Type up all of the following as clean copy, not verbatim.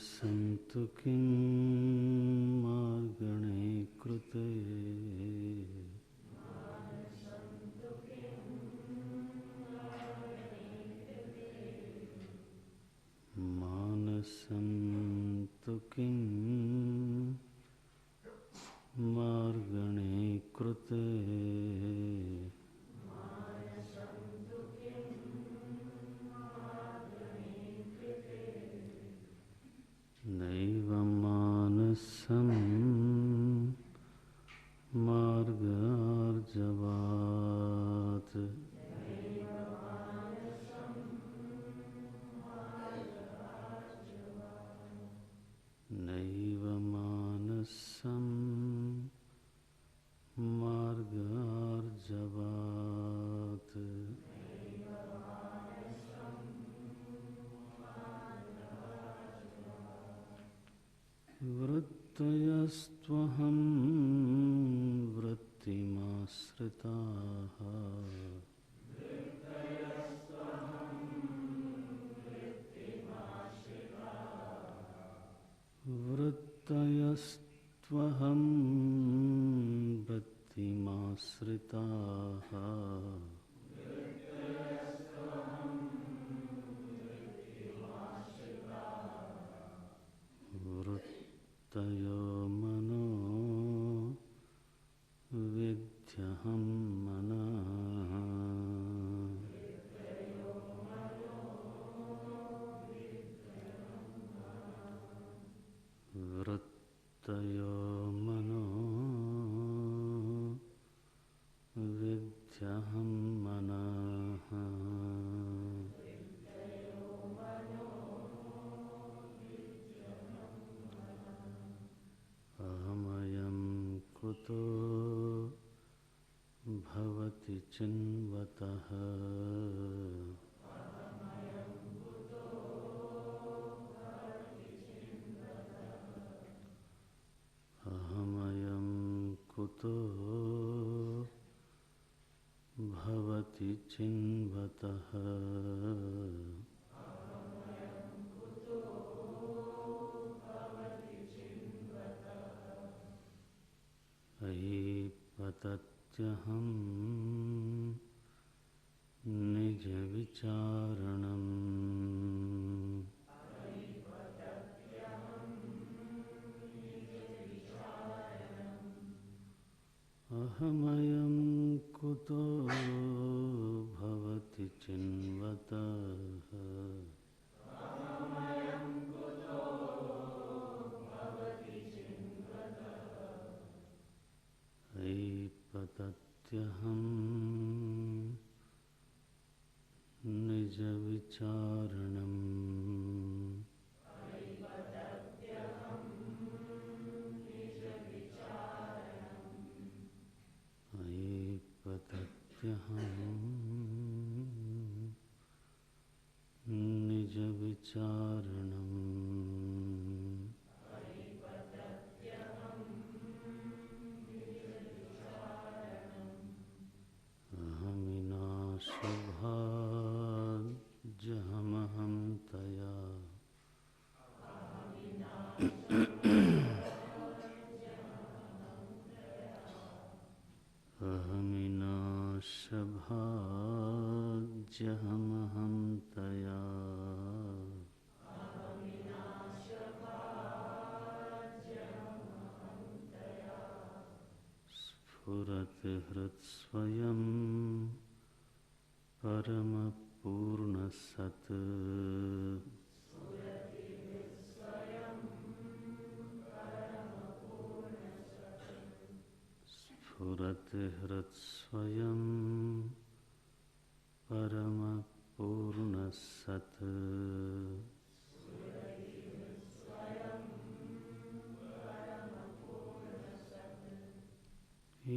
सन्तु किं मार्गणे कृते मानसन्तु किं मार्गणे कृते नैव मानसं मार्गार्जवात् नैव मानसं मार्गार्जवात् वृत्तयस्त्वहं वृत्तिमाश्रिताः वृत्तयस्त्वहं वृत्तिमाश्रिताः वृत्तयो मनो विध्यहं मनः वृत्तयो मनो विध्यहं मनः अहमयं कुतो भवति चिन्वतः अहमयं कुतो भवति चिन्वतः ऐपतत्यहं निजविचारणम् अहमयं कुतो भवति चिन्वतः ऐपतत्यहं निजविचारणम् ऐपतत्यहं निजविचारणम् अहमिनाशभाज्यहमहं तया अहमिनाशभाज्यहमहं तया स्फुरति हृत्स्वयं परमपूर्णसत् स्फुरति हृत्स्वयं परमपूर्णसत्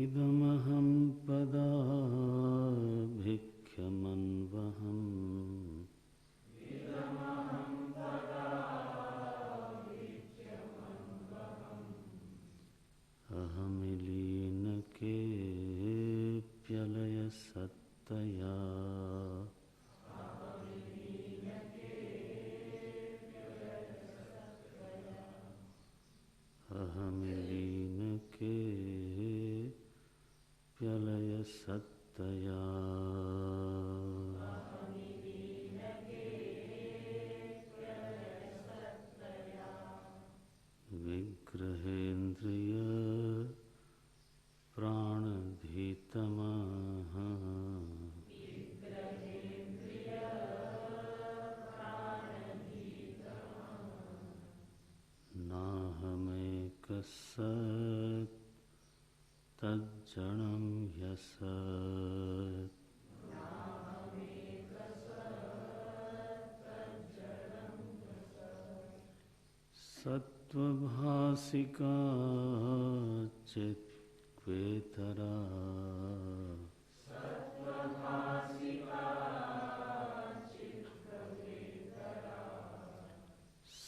इदमहं पदाभिख्यमन्वहम् अहमिलीनकेऽप्यलयसत्तया ह्यसत् तज्जडं ह्यसत् सत्त्वभासिका चित्क्वेतरा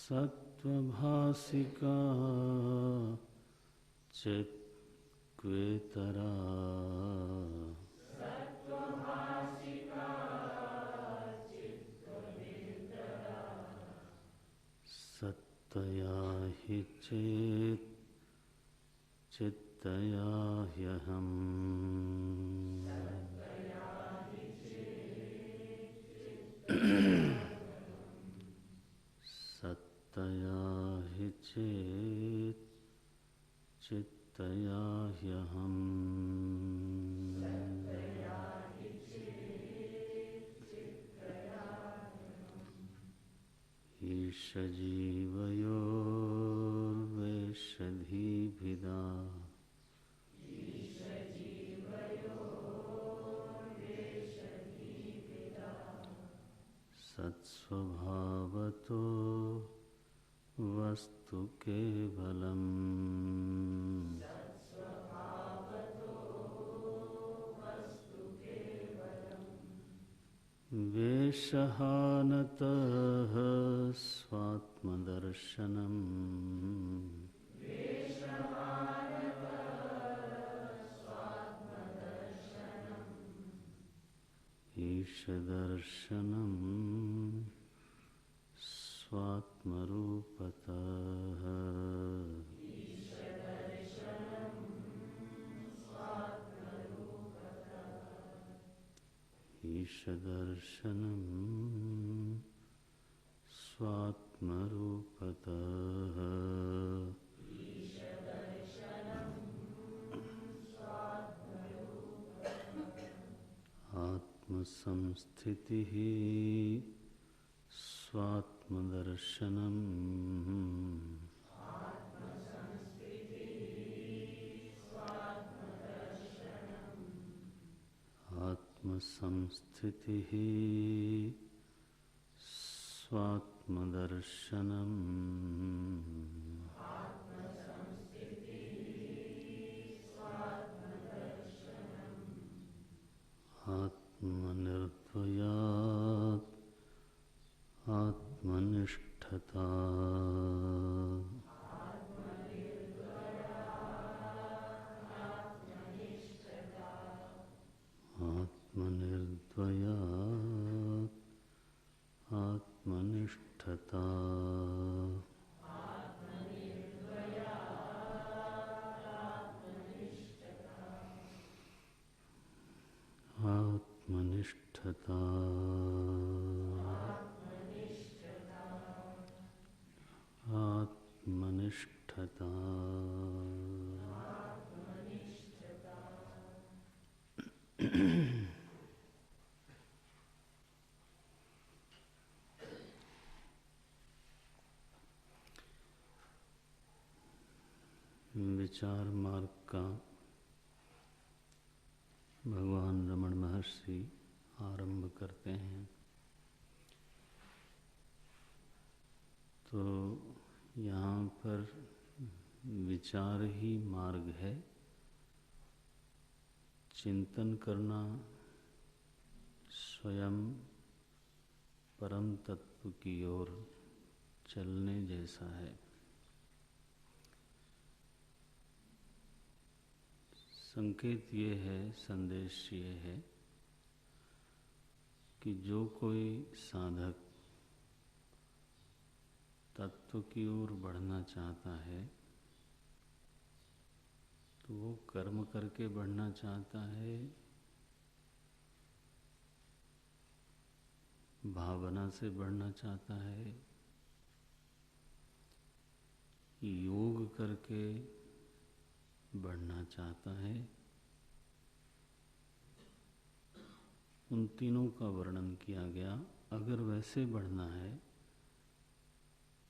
सत्त्वभासिका चित्क्वेतरा सत्तया हि चेत् चित्तया ह्यहम् सत्तया हि चेत् चित्तया ह्यहम् ईशजीवयोर्वेषधीभिदा सत्स्वभावतो वस्तु केवलम् वेषहानतः स्वात्मदर्शनम् ईशदर्शनम् स्वात्मरूपतः ईशदर्शनम् स्वात्मरूपतः आत्मसंस्थितिः स्वात्मदर्शनम् आत्मसंस्थितिः स्वात्मदर्शनम् आत्मनिर्द्वयात् आत्मनिष्ठता आत्मनिर्द्वयात् आत्मनिष्ठता आत्मनिष्ठता आत्मनिष्ठता विचार मार्ग का भगवान रमण महर्षि आरंभ करते हैं तो यहाँ पर विचार ही मार्ग है। चिंतन करना स्वयं परम तत्व की ओर चलने जैसा है। संकेत ये है, संदेश ये है कि जो कोई साधक तत्व की ओर बढ़ना चाहता है तो वो कर्म करके बढ़ना चाहता है, भावना से बढ़ना चाहता है, योग करके बढ़ना चाहता है। उन तीनों का वर्णन किया गया। अगर वैसे बढ़ना है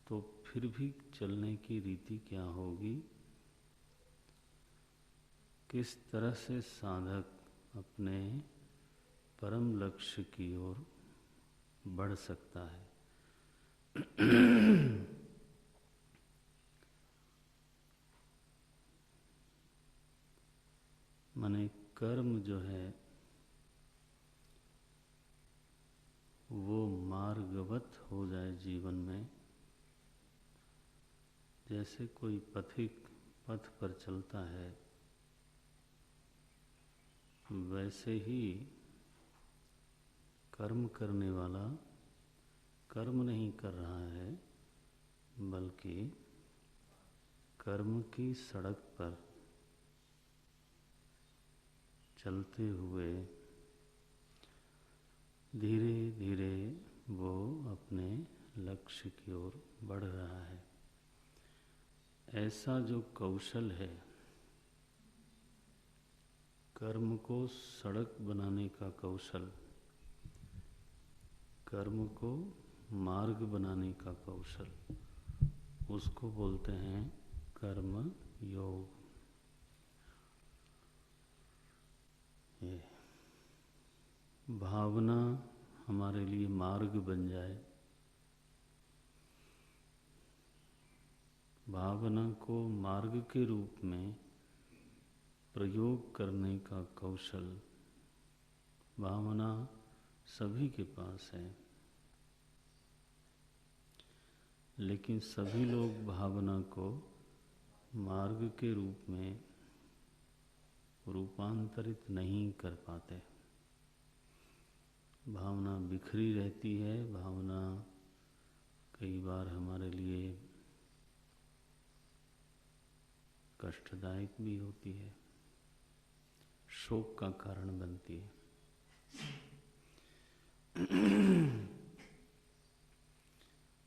तो फिर भी चलने की रीति क्या होगी किस तरह से साधक अपने परम लक्ष्य की ओर बढ़ सकता है। माने कर्म जो है वो मार्गवत हो जाए जीवन में। जैसे कोई पथिक पथ पर चलता है, वैसे ही कर्म करने वाला कर्म नहीं कर रहा है, बल्कि कर्म की सड़क पर चलते हुए धीरे धीरे वो अपने लक्ष्य की ओर बढ़ रहा है। ऐसा जो कौशल है, कर्म को सड़क बनाने का कौशल, कर्म को मार्ग बनाने का कौशल, उसको बोलते हैं कर्म योग। ये भावना हमारे लिए मार्ग बन जाए, भावना को मार्ग के रूप में प्रयोग करने का कौशल भावना सभी के पास है, लेकिन सभी लोग भावना को मार्ग के रूप में रूपांतरित नहीं कर पाते। भावना बिखरी रहती है, भावना कई बार हमारे लिए कष्टदायक भी होती है, शोक का कारण बनती है।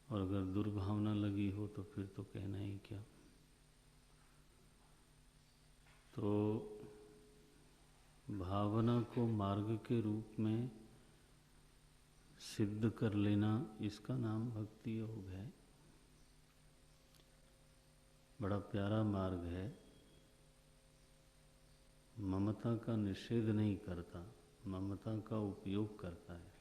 और अगर दुर्भावना लगी हो तो फिर तो कहना ही क्या। तो भावना को मार्ग के रूप में सिद्ध कर लेना, इसका नाम भक्ति योग है। बड़ा प्यारा मार्ग है, ममता का निषेध नहीं करता, ममता का उपयोग करता है।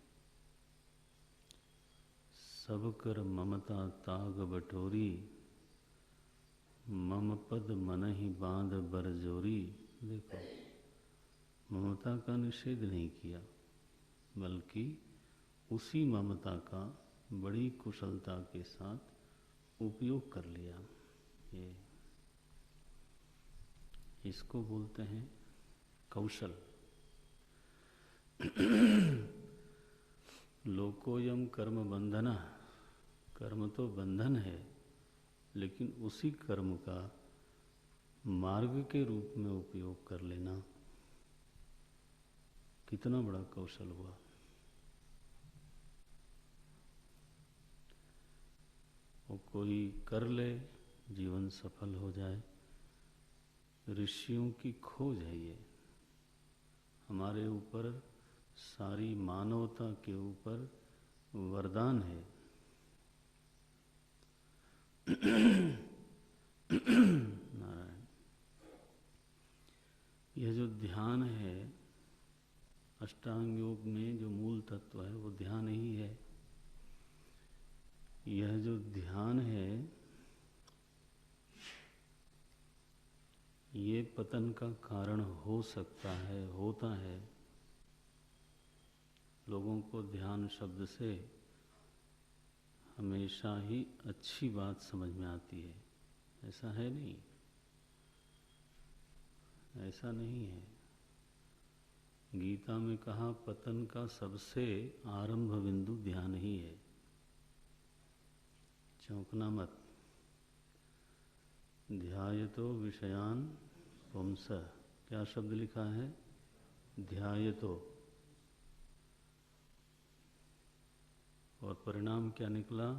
सब कर ममता ताग बटोरी, मम पद मन ही बांध बरजोरी। देखो, ममता का निषेध नहीं किया, बल्कि उसी ममता का बड़ी कुशलता के साथ उपयोग कर लिया। ये इसको बोलते हैं कौशल। लोकोयम कर्म बंधना, कर्म तो बंधन है, लेकिन उसी कर्म का मार्ग के रूप में उपयोग कर लेना कितना बड़ा कौशल हुआ। वो कोई कर ले, जीवन सफल हो जाए। ऋषियों की खोज है ये, हमारे ऊपर, सारी मानवता के ऊपर वरदान है। नारायण। यह जो ध्यान है, अष्टांग योग में जो मूल तत्व है वो ध्यान ही है। यह जो ध्यान है, ये पतन का कारण हो सकता है, होता है। लोगों को ध्यान शब्द से हमेशा ही अच्छी बात समझ में आती है, ऐसा है नहीं, ऐसा नहीं है। गीता में कहा पतन का सबसे आरंभ बिंदु ध्यान ही है। चौंकना मत। ध्यायतो विषयान पुंसः, क्या शब्द लिखा है? ध्यायतो। और परिणाम क्या निकला?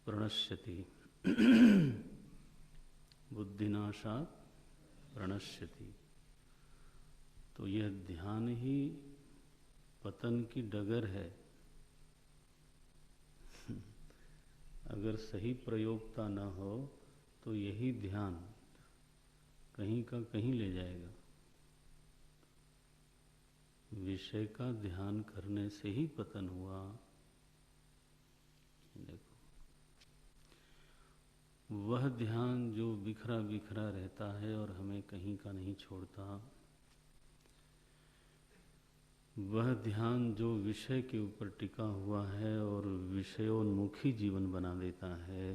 प्रणश्यति। बुद्धिनाशात् प्रणश्यति। तो यह ध्यान ही पतन की डगर है। अगर सही प्रयोगता न हो तो यही ध्यान कहीं का कहीं ले जाएगा। विषय का ध्यान करने से ही पतन हुआ। देखो, वह ध्यान जो बिखरा बिखरा रहता है और हमें कहीं का नहीं छोड़ता, वह ध्यान जो विषय के ऊपर टिका हुआ है और विषयोन्मुखी जीवन बना देता है,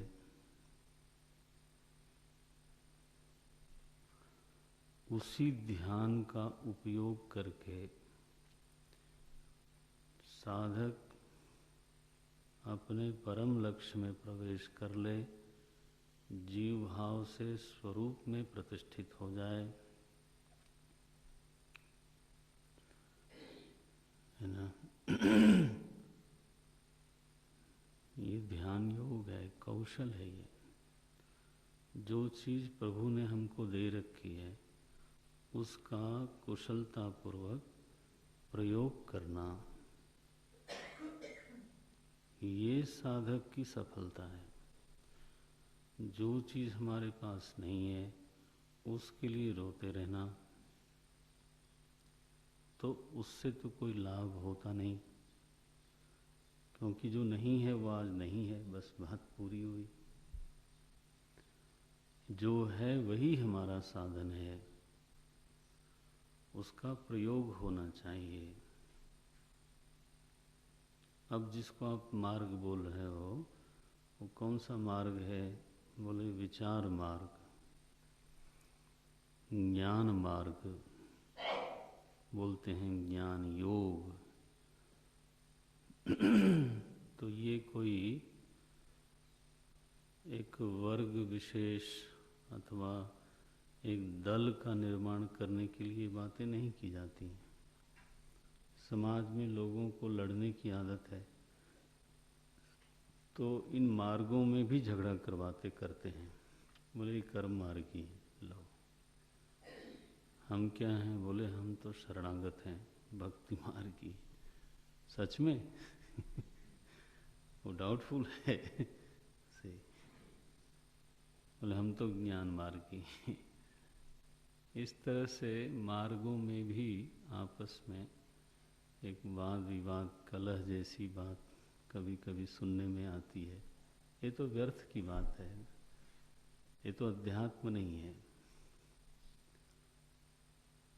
उसी ध्यान का उपयोग करके साधक अपने परम लक्ष्य में प्रवेश कर ले, जीव भाव से स्वरूप में प्रतिष्ठित हो जाए, है ना। ये ध्यान योग है, कौशल है। ये जो चीज़ प्रभु ने हमको दे रखी है उसका कुशलतापूर्वक प्रयोग करना, ये साधक की सफलता है। जो चीज़ हमारे पास नहीं है उसके लिए रोते रहना, तो उससे तो कोई लाभ होता नहीं, क्योंकि जो नहीं है वो आज नहीं है, बस बात पूरी हुई। जो है वही हमारा साधन है, उसका प्रयोग होना चाहिए। अब जिसको आप मार्ग बोल रहे हो, वो कौन सा मार्ग है? बोले विचार मार्ग, ज्ञान मार्ग बोलते हैं, ज्ञान योग। तो ये कोई एक वर्ग विशेष अथवा एक दल का निर्माण करने के लिए बातें नहीं की जाती हैं। समाज में लोगों को लड़ने की आदत है, तो इन मार्गों में भी झगड़ा करवाते करते हैं। बोले ये कर्म मार्गी है। लो, हम क्या हैं? बोले हम तो शरणागत हैं, भक्ति मार्गी। सच में? वो डाउटफुल है। सही। बोले हम तो ज्ञान मार्गी। इस तरह से मार्गों में भी आपस में एक वाद विवाद, कलह जैसी बात कभी कभी सुनने में आती है। ये तो व्यर्थ की बात है, ये तो अध्यात्म नहीं है।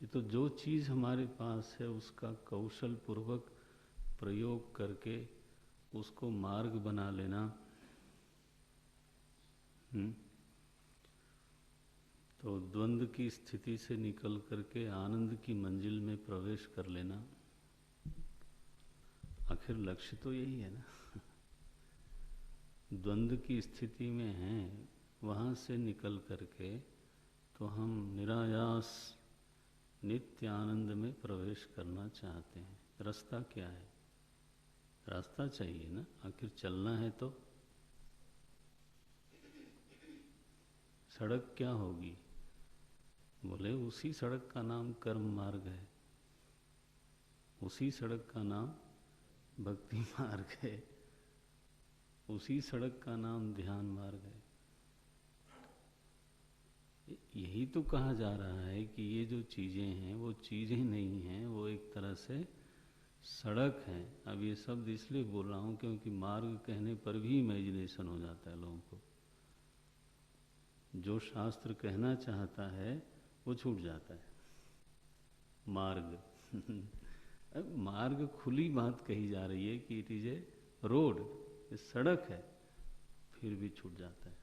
ये तो जो चीज़ हमारे पास है उसका कौशल पूर्वक प्रयोग करके उसको मार्ग बना लेना। तो द्वंद्व की स्थिति से निकल करके आनंद की मंजिल में प्रवेश कर लेना, आखिर लक्ष्य तो यही है ना। द्वंद्व की स्थिति में हैं, वहाँ से निकल करके तो हम निरायास नित्य आनंद में प्रवेश करना चाहते हैं। रास्ता क्या है? रास्ता चाहिए ना, आखिर चलना है तो। सड़क क्या होगी? बोले उसी सड़क का नाम कर्म मार्ग है, उसी सड़क का नाम भक्ति मार्ग है, उसी सड़क का नाम ध्यान मार्ग है। यही तो कहा जा रहा है कि ये जो चीज़ें हैं वो चीज़ें नहीं हैं, वो एक तरह से सड़क है। अब ये शब्द इसलिए बोल रहा हूँ क्योंकि मार्ग कहने पर भी इमेजिनेशन हो जाता है लोगों को। जो शास्त्र कहना चाहता है वो छूट जाता है। मार्ग अब मार्ग खुली बात कही जा रही है कि इट इज ए रोड, ये सड़क है, फिर भी छूट जाता है।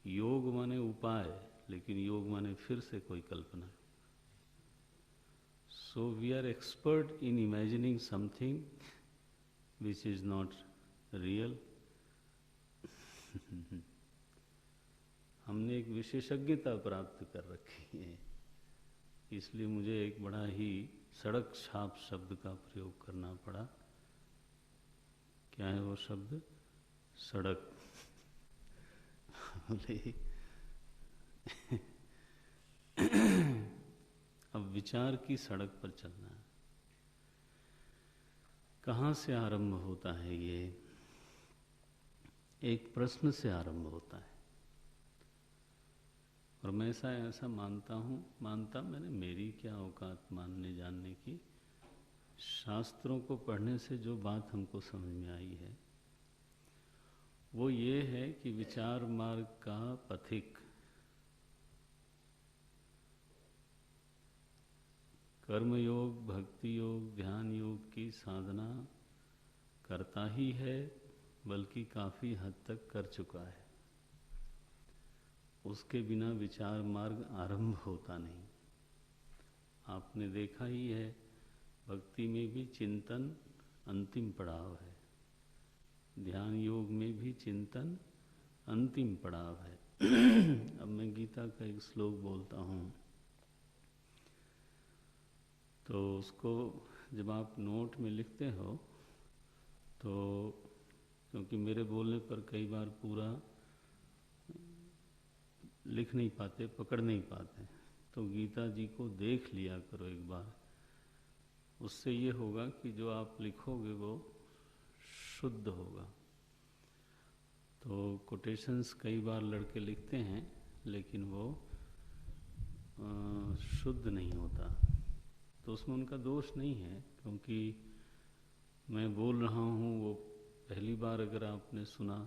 योग माने उपाय, लेकिन योग माने फिर से कोई कल्पना। So we are expert in imagining something which is not real. हमने एक विशेषज्ञता प्राप्त कर रखी है, इसलिए मुझे एक बड़ा ही सड़क छाप शब्द का प्रयोग करना पड़ा। क्या है वो शब्द? सड़क। बोले अब विचार की सड़क पर चलना है। कहाँ से आरंभ होता है? ये एक प्रश्न से आरंभ होता है। और मैं ऐसा मानता हूँ, मानता मैंने, मेरी क्या औकात मानने जानने की। शास्त्रों को पढ़ने से जो बात हमको समझ में आई है वो ये है कि विचार मार्ग का पथिक कर्म योग, भक्ति योग, ध्यान योग की साधना करता ही है, बल्कि काफ़ी हद तक कर चुका है। उसके बिना विचार मार्ग आरंभ होता नहीं। आपने देखा ही है, भक्ति में भी चिंतन अंतिम पड़ाव है, ध्यान योग में भी चिंतन अंतिम पड़ाव है। अब मैं गीता का एक श्लोक बोलता हूँ, तो उसको जब आप नोट में लिखते हो तो, क्योंकि मेरे बोलने पर कई बार पूरा लिख नहीं पाते, पकड़ नहीं पाते, तो गीता जी को देख लिया करो एक बार। उससे ये होगा कि जो आप लिखोगे वो शुद्ध होगा। तो कोटेशंस कई बार लड़के लिखते हैं, लेकिन वो शुद्ध नहीं होता। तो उसमें उनका दोष नहीं है, क्योंकि मैं बोल रहा हूँ, वो पहली बार अगर आपने सुना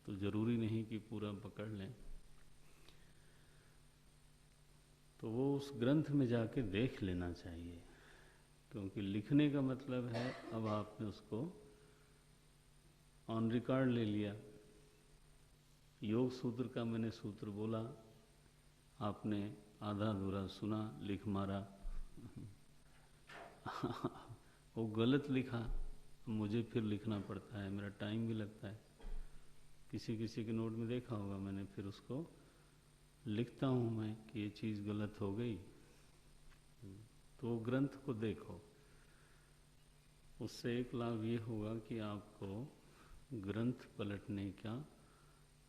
तो ज़रूरी नहीं कि पूरा पकड़ लें। तो वो उस ग्रंथ में जाके देख लेना चाहिए, क्योंकि लिखने का मतलब है अब आपने उसको ऑन रिकॉर्ड ले लिया। योग सूत्र का मैंने सूत्र बोला, आपने आधा अधूरा सुना, लिख मारा, वो गलत लिखा, मुझे फिर लिखना पड़ता है, मेरा टाइम भी लगता है। किसी किसी के नोट में देखा होगा मैंने, फिर उसको लिखता हूँ मैं कि ये चीज़ गलत हो गई। तो ग्रंथ को देखो, उससे एक लाभ ये होगा कि आपको ग्रंथ पलटने का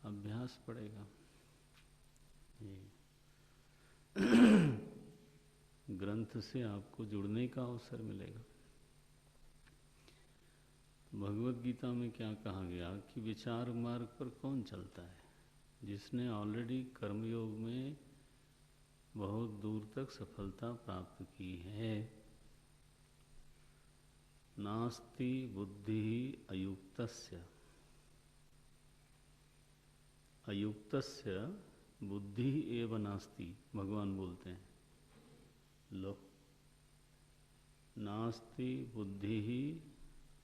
अभ्यास पड़ेगा। ग्रंथ से आपको जुड़ने का अवसर मिलेगा। भगवत गीता में क्या कहा गया कि विचार मार्ग पर कौन चलता है? जिसने ऑलरेडी कर्मयोग में बहुत दूर तक सफलता प्राप्त की है। नास्ति बुद्धि अयुक्तस्य, अयुक्तस्य बुद्धि एव नास्ति, भगवान बोलते हैं। लो, नास्ति बुद्धि ही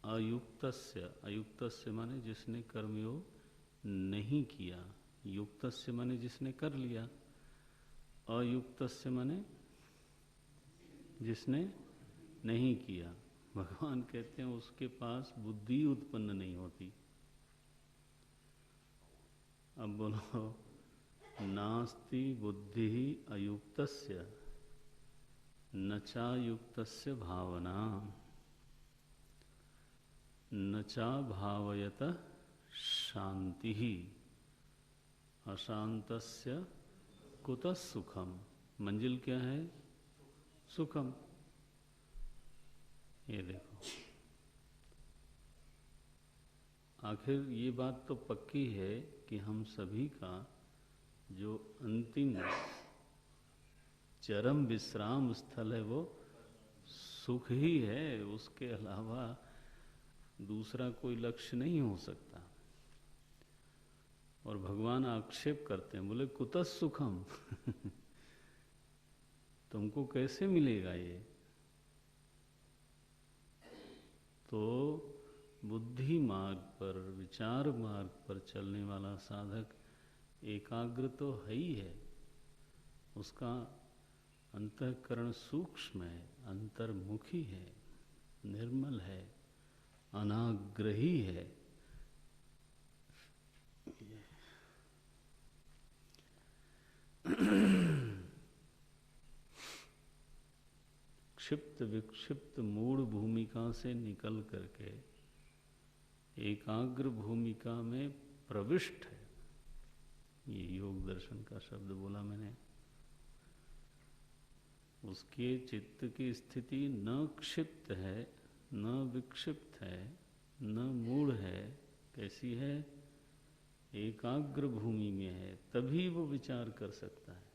अयुक्तस्य, अयुक्तस्य माने जिसने कर्मयोग नहीं किया, युक्तस्य माने जिसने कर लिया, अयुक्तस्य माने जिसने नहीं किया। भगवान कहते हैं उसके पास बुद्धि उत्पन्न नहीं होती। अब बोलो, नास्ति बुद्धि अयुक्तस्य न चायुक्तस्य भावना न चा भावयत शांति अशांतस्य कुतः सुखम। मंजिल क्या है? सुखम। ये देखो, आखिर ये बात तो पक्की है कि हम सभी का जो अंतिम चरम विश्राम स्थल है वो सुख ही है, उसके अलावा दूसरा कोई लक्ष्य नहीं हो सकता। और भगवान आक्षेप करते हैं, बोले कुतः सुखम तुमको कैसे मिलेगा ये? तो बुद्धि मार्ग पर, विचार मार्ग पर चलने वाला साधक एकाग्र तो है ही है, उसका अंतःकरण सूक्ष्म है, अंतर्मुखी है, निर्मल है, अनाग्रही है। क्षिप्त विक्षिप्त मूढ़ भूमिका से निकल करके एकाग्र भूमिका में प्रविष्ट है। ये योग दर्शन का शब्द बोला मैंने। उसके चित्त की स्थिति न क्षिप्त है, न विक्षिप्त है, न मूढ़ है। कैसी है? एकाग्र भूमि में है, तभी वो विचार कर सकता है।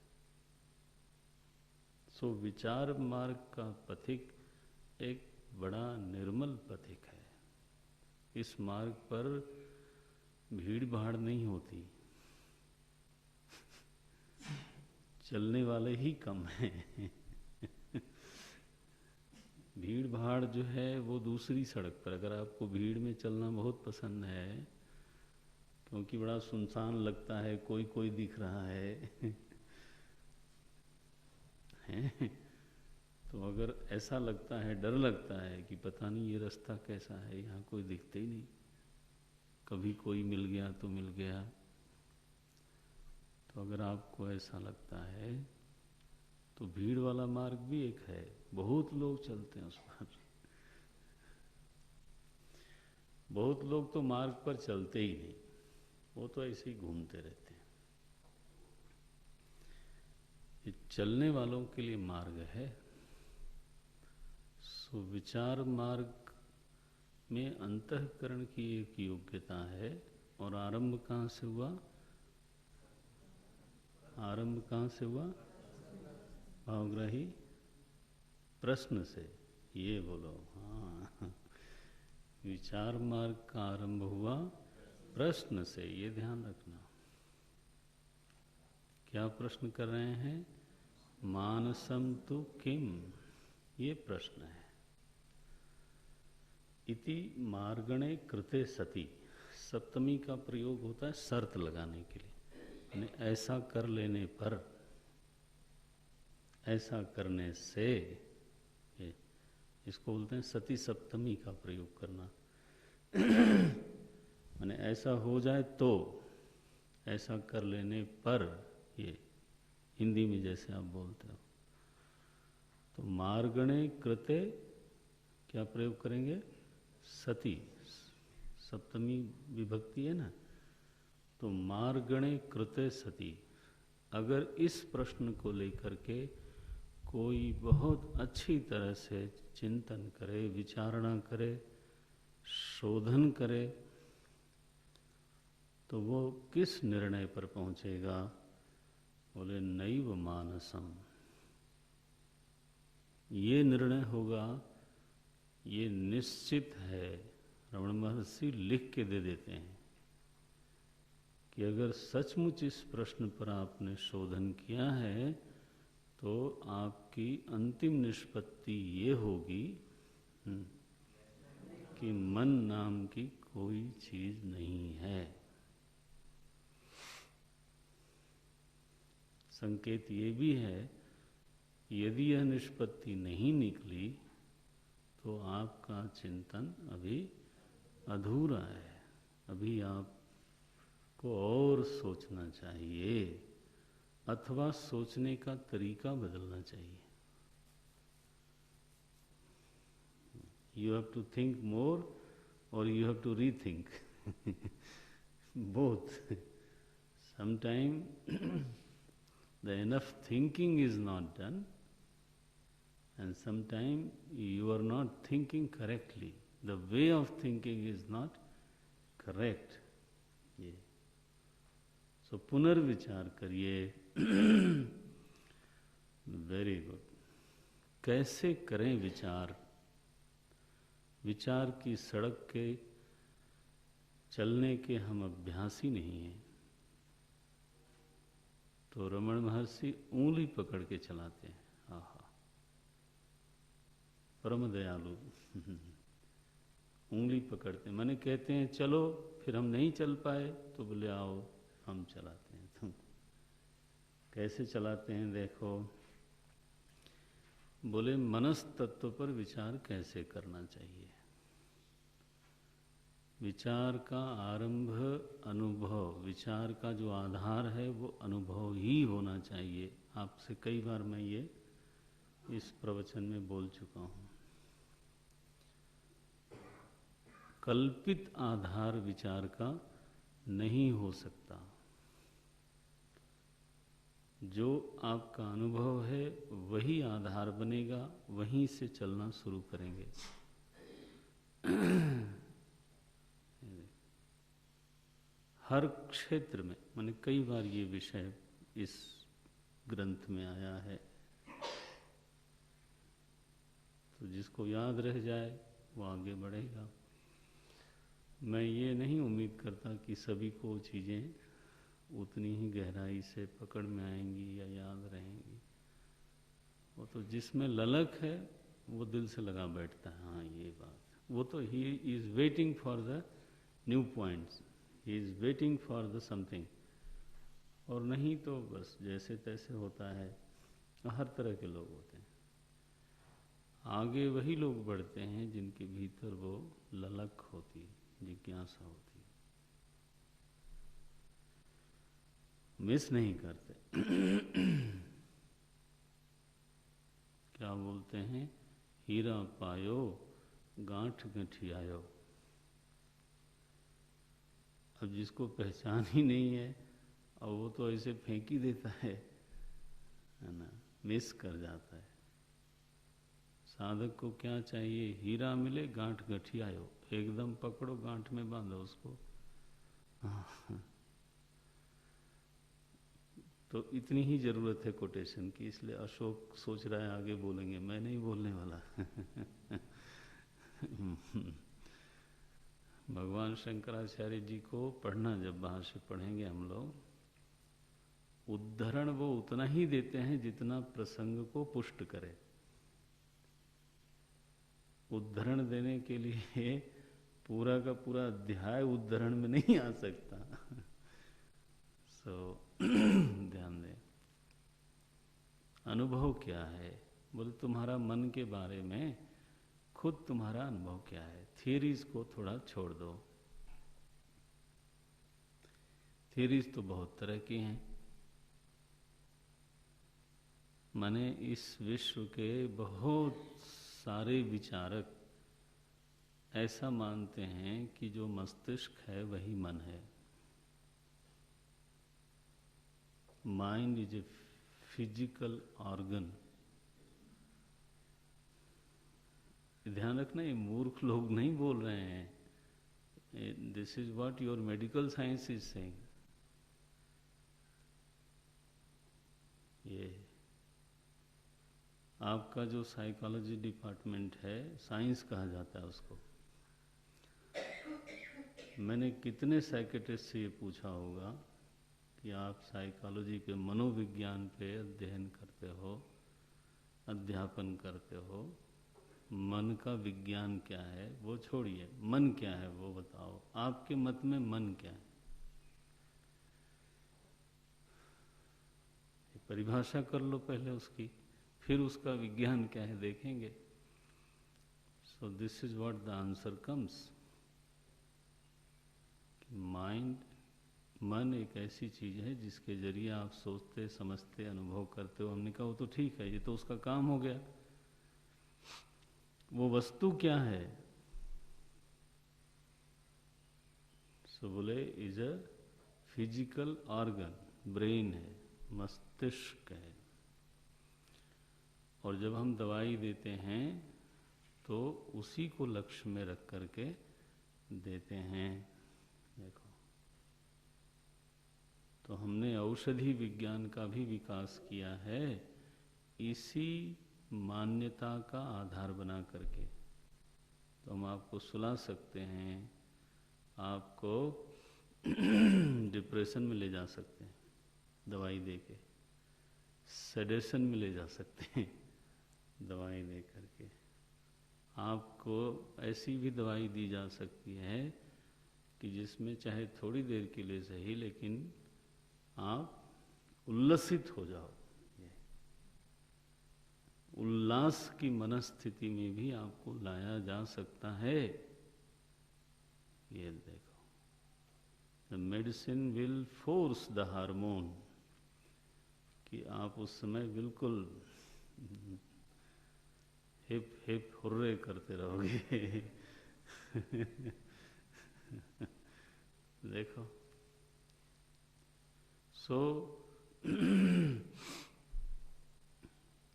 सो विचार मार्ग का पथिक एक बड़ा निर्मल पथिक है। इस मार्ग पर भीड़ भाड़ नहीं होती, चलने वाले ही कम हैं। भीड़ भाड़ जो है वो दूसरी सड़क पर। अगर आपको भीड़ में चलना बहुत पसंद है क्योंकि बड़ा सुनसान लगता है, कोई कोई दिख रहा है, हैं? तो अगर ऐसा लगता है, डर लगता है कि पता नहीं ये रास्ता कैसा है, यहाँ कोई दिखते ही नहीं, कभी कोई मिल गया तो मिल गया, तो अगर आपको ऐसा लगता है तो भीड़ वाला मार्ग भी एक है, बहुत लोग चलते हैं उस पर। बहुत लोग तो मार्ग पर चलते ही नहीं, वो तो ऐसे ही घूमते रहते हैं। ये चलने वालों के लिए मार्ग है। सो विचार मार्ग में अंतःकरण की एक योग्यता है। और आरंभ कहाँ से हुआ? आरंभ कहाँ से हुआ? भावग्राही प्रश्न से। ये बोलो, हाँ, विचार मार्ग का आरंभ हुआ प्रश्न से, ये ध्यान रखना। क्या प्रश्न कर रहे हैं? मानसम तु किम, ये प्रश्न है। इति मार्गणे कृते सति, सप्तमी का प्रयोग होता है शर्त लगाने के लिए, यानी ऐसा कर लेने पर, ऐसा करने से, इसको बोलते हैं सती सप्तमी का प्रयोग करना। माने ऐसा हो जाए तो, ऐसा कर लेने पर, ये हिंदी में जैसे आप बोलते हो। तो मार्गणे कृते क्या प्रयोग करेंगे? सती, सप्तमी विभक्ति है ना, तो मार्गणे कृते सती। अगर इस प्रश्न को लेकर के कोई बहुत अच्छी तरह से चिंतन करे, विचारणा करे, शोधन करे, तो वो किस निर्णय पर पहुंचेगा? बोले नैव मानसम, ये निर्णय होगा, ये निश्चित है। रमण महर्षि लिख के दे देते हैं कि अगर सचमुच इस प्रश्न पर आपने शोधन किया है तो आपकी अंतिम निष्पत्ति ये होगी कि मन नाम की कोई चीज नहीं है। संकेत ये भी है, यदि यह निष्पत्ति नहीं निकली तो आपका चिंतन अभी अधूरा है, अभी आपको और सोचना चाहिए, अथवा सोचने का तरीका बदलना चाहिए। You have to think more or you have to rethink. Both. Sometimes the enough thinking is not done, and sometimes you are not thinking correctly. The way of thinking is not correct. Yeah. So पुनर्विचार करिए। Very good. कैसे करें विचार? विचार की सड़क के चलने के हम अभ्यासी नहीं हैं। तो रमण महर्षि ऊँगली पकड़ के चलाते हैं। आहा, परम दयालु। ऊँगली पकड़ते हैं, माने कहते हैं चलो, फिर हम नहीं चल पाए तो बोले आओ हम चलाते हैं। तुम कैसे चलाते हैं देखो। बोले मनस तत्व पर विचार कैसे करना चाहिए। विचार का आरंभ अनुभव, विचार का जो आधार है वो अनुभव ही होना चाहिए। आपसे कई बार मैं ये इस प्रवचन में बोल चुका हूँ। कल्पित आधार विचार का नहीं हो सकता। जो आपका अनुभव है वही आधार बनेगा, वहीं से चलना शुरू करेंगे। हर क्षेत्र में, मैंने कई बार ये विषय इस ग्रंथ में आया है, तो जिसको याद रह जाए वो आगे बढ़ेगा। मैं ये नहीं उम्मीद करता कि सभी को चीज़ें उतनी ही गहराई से पकड़ में आएंगी या याद रहेंगी। वो तो जिसमें ललक है वो दिल से लगा बैठता है, हाँ ये बात, वो तो he is waiting for the new points, he is waiting for the something. और नहीं तो बस जैसे तैसे होता है। हर तरह के लोग होते हैं। आगे वही लोग बढ़ते हैं जिनके भीतर वो ललक होती है, जिज्ञासा होती है, मिस नहीं करते। क्या बोलते हैं, हीरा पायो गांठ गठियायो। अब जिसको पहचान ही नहीं है, और वो तो ऐसे फेंक ही देता है ना, मिस कर जाता है। साधक को क्या चाहिए, हीरा मिले गांठ गठियायो, एकदम पकड़ो, गांठ में बांधो उसको। तो इतनी ही जरूरत है कोटेशन की, इसलिए अशोक सोच रहा है आगे बोलेंगे, मैं नहीं बोलने वाला। भगवान शंकराचार्य जी को पढ़ना, जब बाहर से पढ़ेंगे हम लोग, उद्धरण वो उतना ही देते हैं जितना प्रसंग को पुष्ट करे। उद्धरण देने के लिए पूरा का पूरा अध्याय उद्धरण में नहीं आ सकता। ध्यान दें। अनुभव क्या है, बोले तुम्हारा मन के बारे में खुद तुम्हारा अनुभव क्या है। थियरीज को थोड़ा छोड़ दो। थियरीज तो बहुत तरह की हैं। माने इस विश्व के बहुत सारे विचारक ऐसा मानते हैं कि जो मस्तिष्क है वही मन है। Mind is a physical organ. ध्यान रखना, ये मूर्ख लोग नहीं बोल रहे हैं। This is what your medical science is saying. ये आपका जो साइकोलॉजी डिपार्टमेंट है, साइंस कहा जाता है उसको। मैंने कितने साइकेट्रिस्ट से ये पूछा होगा कि आप साइकोलॉजी के मनोविज्ञान पे अध्ययन करते हो, अध्यापन करते हो, मन का विज्ञान क्या है वो छोड़िए, मन क्या है वो बताओ, आपके मत में मन क्या है, परिभाषा कर लो पहले उसकी, फिर उसका विज्ञान क्या है देखेंगे। So this is what the answer comes. Mind, मन एक ऐसी चीज है जिसके जरिए आप सोचते, समझते, अनुभव करते हो। हमने कहा वो तो ठीक है, ये तो उसका काम हो गया। वो वस्तु क्या है? सो बोले is a physical organ, brain है, मस्तिष्क है। और जब हम दवाई देते हैं तो उसी को लक्ष्य में रख करके देते हैं। देखो, तो हमने औषधि विज्ञान का भी विकास किया है इसी मान्यता का आधार बना करके। तो हम आपको सुला सकते हैं, आपको डिप्रेशन में ले जा सकते हैं दवाई देके, सेडेशन में ले जा सकते हैं दवाई दे करके। आपको ऐसी भी दवाई दी जा सकती है कि जिसमें चाहे थोड़ी देर के लिए सही, लेकिन आप उल्लसित हो जाओ। उल्लास की मनस्थिति में भी आपको लाया जा सकता है। ये देखो, the medicine will force the hormone, कि आप उस समय बिल्कुल हिप हिप हुर्रे करते रहोगे। देखो, सो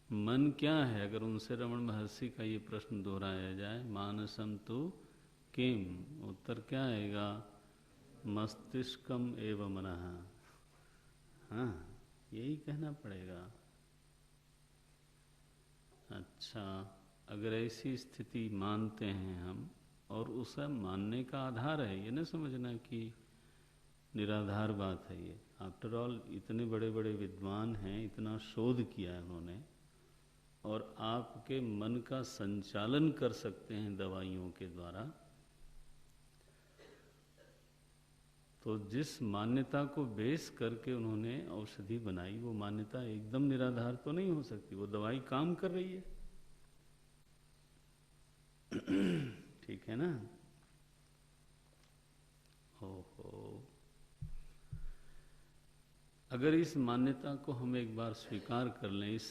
मन क्या है? अगर उनसे रमण महर्षि का ये प्रश्न दोहराया जाए, मानसम तु किम, उत्तर क्या आएगा? मस्तिष्कम एव मनः। हाँ, यही कहना पड़ेगा। अच्छा, अगर ऐसी स्थिति मानते हैं हम, और उसे मानने का आधार है, ये न समझना कि निराधार बात है ये। आफ्टर ऑल इतने बड़े बड़े विद्वान हैं, इतना शोध किया है उन्होंने, और आपके मन का संचालन कर सकते हैं दवाइयों के द्वारा। तो जिस मान्यता को बेस करके उन्होंने औषधि बनाई, वो मान्यता एकदम निराधार तो नहीं हो सकती। वो दवाई काम कर रही है। ठीक है ना? ओहो, अगर इस मान्यता को हम एक बार स्वीकार कर लें, इस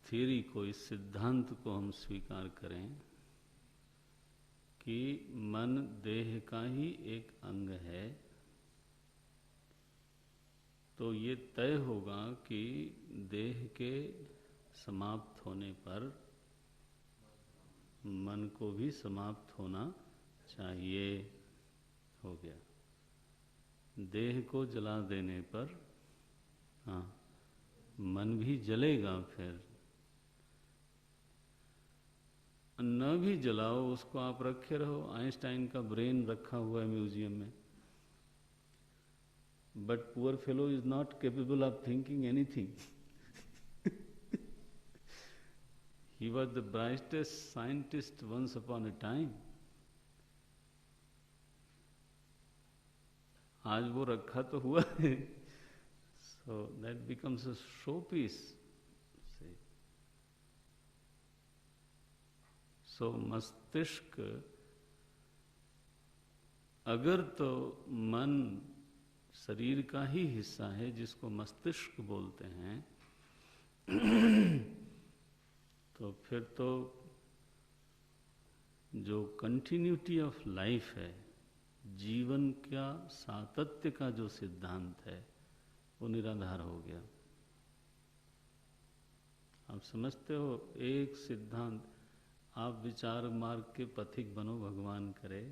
थियरी को, इस सिद्धांत को हम स्वीकार करें कि मन देह का ही एक अंग है, तो ये तय होगा कि देह के समाप्त होने पर मन को भी समाप्त होना चाहिए। हो गया। देह को जला देने पर हाँ, मन भी जलेगा। फिर न भी जलाओ उसको, आप रखे रहो। आइंस्टाइन का ब्रेन रखा हुआ है म्यूजियम में, but poor fellow is not capable of thinking anything. He was the brightest scientist once upon a time. आज वो रखा तो हुआ है, so that becomes a showpiece. So मस्तिष्क, अगर तो मन शरीर का ही हिस्सा है जिसको मस्तिष्क बोलते हैं, तो फिर तो जो कंटिन्यूटी ऑफ लाइफ है, जीवन का सातत्य का जो सिद्धांत है, वो निराधार हो गया। आप समझते हो? एक सिद्धांत, आप विचार मार्ग के पथिक बनो, भगवान करे।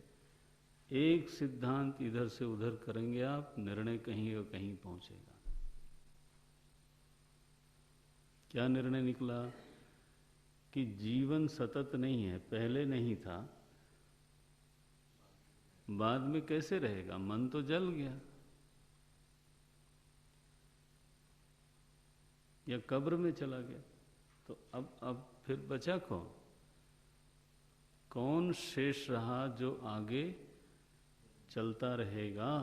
एक सिद्धांत इधर से उधर करेंगे आप, निर्णय कहीं और कहीं पहुंचेगा। क्या निर्णय निकला? कि जीवन सतत नहीं है, पहले नहीं था, बाद में कैसे रहेगा? मन तो जल गया, या कब्र में चला गया, तो अब फिर बचा कौन? कौन शेष रहा जो आगे चलता रहेगा?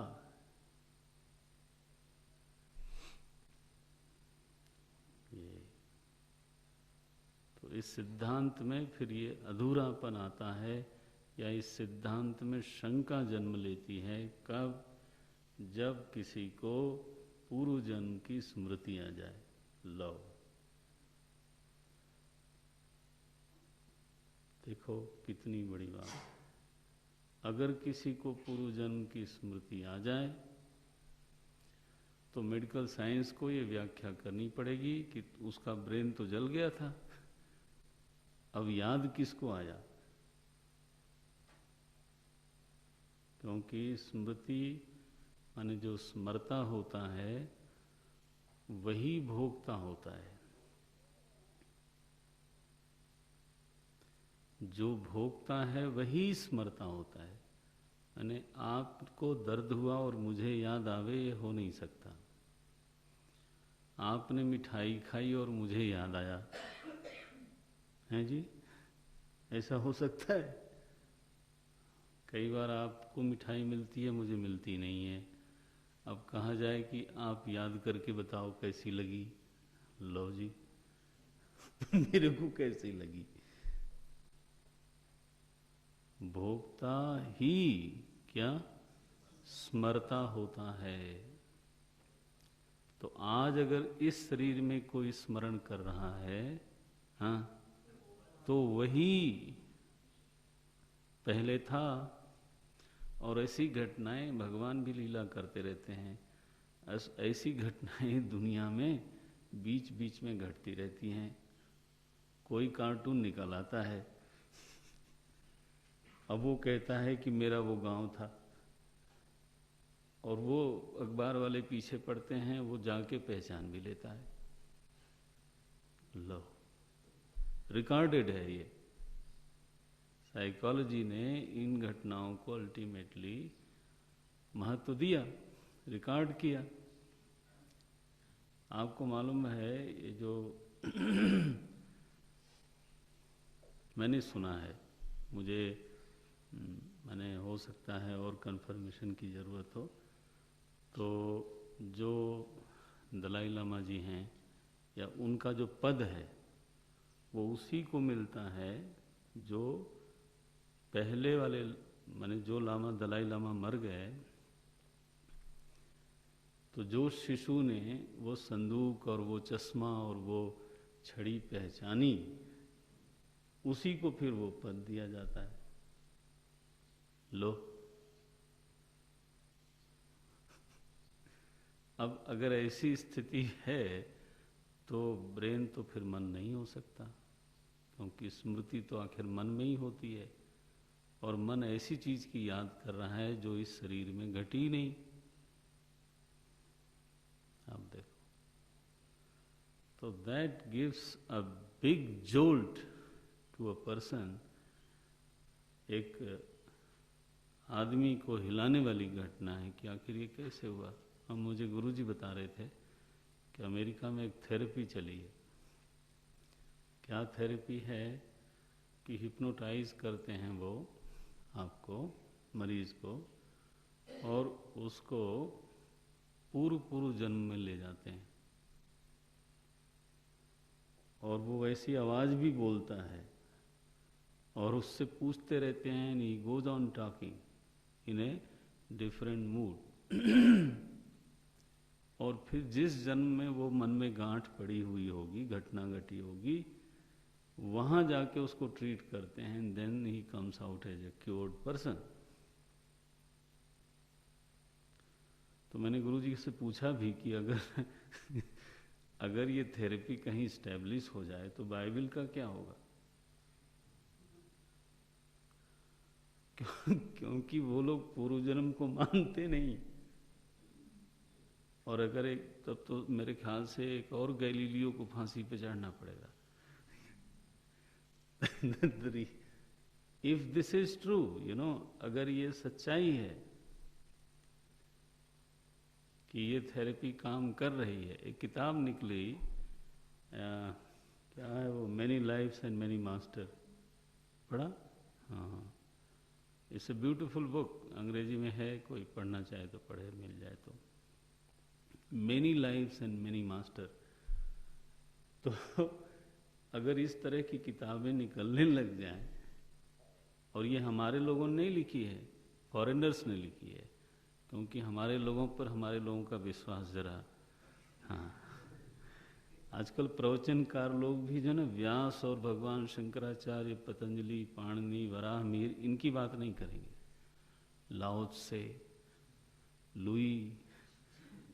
ये तो इस सिद्धांत में फिर ये अधूरापन आता है, या इस सिद्धांत में शंका जन्म लेती है। कब? जब किसी को पूर्व जन्म की स्मृति आ जाए। लो, देखो कितनी बड़ी बात। अगर किसी को पूर्व जन्म की स्मृति आ जाए तो मेडिकल साइंस को ये व्याख्या करनी पड़ेगी कि उसका ब्रेन तो जल गया था, अब याद किसको आया? क्योंकि स्मृति माने जो स्मरता होता है वही भोगता होता है। जो भोगता है वही स्मरता होता है। यानी आपको दर्द हुआ और मुझे याद आवे, ये हो नहीं सकता। आपने मिठाई खाई और मुझे याद आया, हैं जी? ऐसा हो सकता है? कई बार आपको मिठाई मिलती है, मुझे मिलती नहीं है। अब कहा जाए कि आप याद करके बताओ कैसी लगी। लो जी, मेरे को कैसी लगी? भोक्ता ही क्या स्मरता होता है। तो आज अगर इस शरीर में कोई स्मरण कर रहा है, हाँ, तो वही पहले था। और ऐसी घटनाएं भगवान भी लीला करते रहते हैं। ऐसी घटनाएं दुनिया में बीच बीच में घटती रहती हैं। कोई कार्टून निकल आता है, अब वो कहता है कि मेरा वो गांव था, और वो अखबार वाले पीछे पड़ते हैं, वो जाके पहचान भी लेता है। लो, रिकॉर्डेड है ये। साइकोलॉजी ने इन घटनाओं को अल्टीमेटली महत्व दिया, रिकॉर्ड किया। आपको मालूम है ये जो मैंने सुना है, मुझे मैंने हो सकता है और कंफर्मेशन की ज़रूरत हो, तो जो दलाई लामा जी हैं या उनका जो पद है वो उसी को मिलता है जो पहले वाले, माने जो लामा दलाई लामा मर गए तो जो शिशु ने वो संदूक और वो चश्मा और वो छड़ी पहचानी, उसी को फिर वो पद दिया जाता है। लो, अब अगर ऐसी स्थिति है तो ब्रेन तो फिर मन नहीं हो सकता, क्योंकि स्मृति तो आखिर मन में ही होती है, और मन ऐसी चीज की याद कर रहा है जो इस शरीर में घटी ही नहीं। आप देखो, तो that gives a big jolt to a person. एक आदमी को हिलाने वाली घटना है कि आखिर ये कैसे हुआ। हम, मुझे गुरुजी बता रहे थे कि अमेरिका में एक थेरेपी चली है। क्या थेरेपी है कि हिप्नोटाइज करते हैं वो आपको, मरीज को, और उसको पूर्व जन्म में ले जाते हैं, और वो वैसी आवाज भी बोलता है और उससे पूछते रहते हैं, and he goes on talking in a different mood. और फिर जिस जन्म में वो मन में गांठ पड़ी हुई होगी, घटना घटी होगी, वहां जाके उसको ट्रीट करते हैं, then he comes out as a cured person. तो मैंने गुरुजी से पूछा भी कि अगर ये थेरेपी कहीं स्टैब्लिश हो जाए तो बाइबल का क्या होगा। क्योंकि वो लोग पूर्व जन्म को मानते नहीं। और अगर एक, तब तो मेरे ख्याल से एक और गैलीलियो को फांसी पे चढ़ना पड़ेगा। इफ दिस इज ट्रू, अगर ये सच्चाई है कि ये थेरेपी काम कर रही है। एक किताब निकली, क्या है वो, many lifes and many master, पढ़ा? हाँ, इट्स ए ब्यूटिफुल बुक, अंग्रेजी में है, कोई पढ़ना चाहे तो पढ़े, मिल जाए तो। Many lifes and many master. तो अगर इस तरह की किताबें निकलने लग जाएं, और ये हमारे लोगों ने नहीं लिखी है, फॉरेनर्स ने लिखी है, क्योंकि हमारे लोगों पर हमारे लोगों का विश्वास जरा, हाँ, आजकल प्रवचनकार लोग भी जो ना व्यास और भगवान शंकराचार्य, पतंजलि, पाणिनि, वराह मीर, इनकी बात नहीं करेंगे। लाओ त्से, लुई,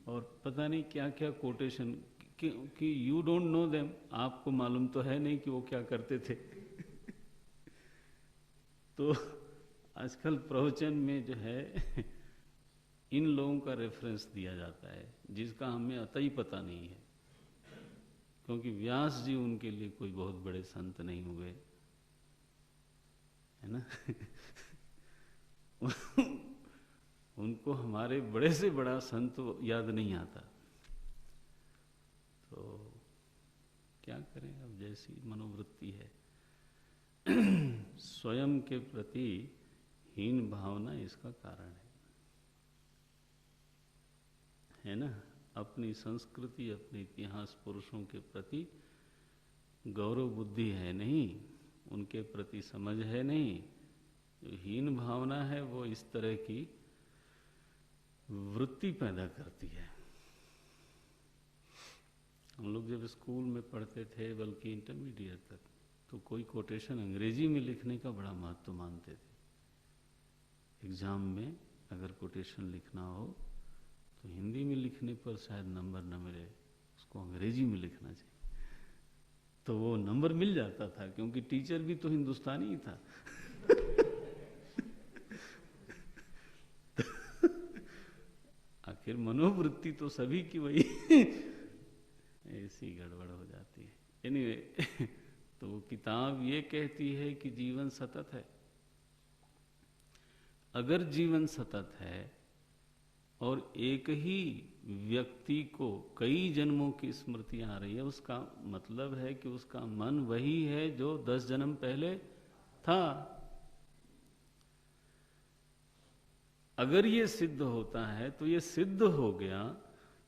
और पता नहीं क्या क्या कोटेशन, कि यू डोंट नो देम, आपको मालूम तो है नहीं कि वो क्या करते थे। तो आजकल प्रवचन में जो है इन लोगों का रेफरेंस दिया जाता है, जिसका हमें अतई पता नहीं है, क्योंकि व्यास जी उनके लिए कोई बहुत बड़े संत नहीं हुए, है ना। उनको हमारे बड़े से बड़ा संत याद नहीं आता। तो क्या करें, अब जैसी मनोवृत्ति है। स्वयं के प्रति हीन भावना इसका कारण है ना। अपनी संस्कृति, अपने इतिहास पुरुषों के प्रति गौरव बुद्धि है नहीं, उनके प्रति समझ है नहीं। जो हीन भावना है वो इस तरह की वृत्ति पैदा करती है। हम लोग जब स्कूल में पढ़ते थे, बल्कि इंटरमीडिएट तक, तो कोई कोटेशन अंग्रेजी में लिखने का बड़ा महत्व मानते थे। एग्जाम में अगर कोटेशन लिखना हो तो हिंदी में लिखने पर शायद नंबर न मिले, उसको अंग्रेजी में लिखना चाहिए, तो वो नंबर मिल जाता था, क्योंकि टीचर भी तो हिंदुस्तानी ही था। फिर मनोवृत्ति तो सभी की वही ऐसी गड़बड़ हो जाती है। एनीवे तो वो किताब ये कहती है कि जीवन सतत है। अगर जीवन सतत है और एक ही व्यक्ति को कई जन्मों की स्मृति आ रही है, उसका मतलब है कि उसका मन वही है जो 10 जन्म पहले था। अगर ये सिद्ध होता है तो ये सिद्ध हो गया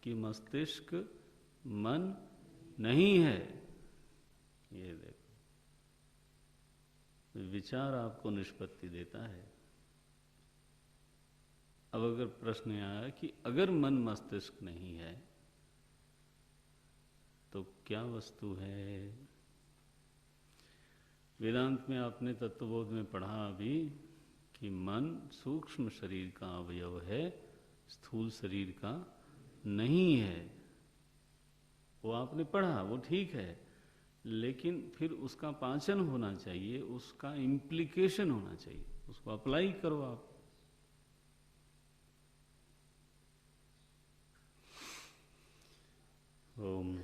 कि मस्तिष्क मन नहीं है। ये देखो, विचार आपको निष्पत्ति देता है। अब अगर प्रश्न आया कि अगर मन मस्तिष्क नहीं है तो क्या वस्तु है? वेदांत में आपने तत्वबोध में पढ़ा अभी कि मन सूक्ष्म शरीर का अवयव है, स्थूल शरीर का नहीं है। वो आपने पढ़ा, वो ठीक है, लेकिन फिर उसका पाचन होना चाहिए, उसका इम्प्लीकेशन होना चाहिए, उसको अप्लाई करो आप। ओम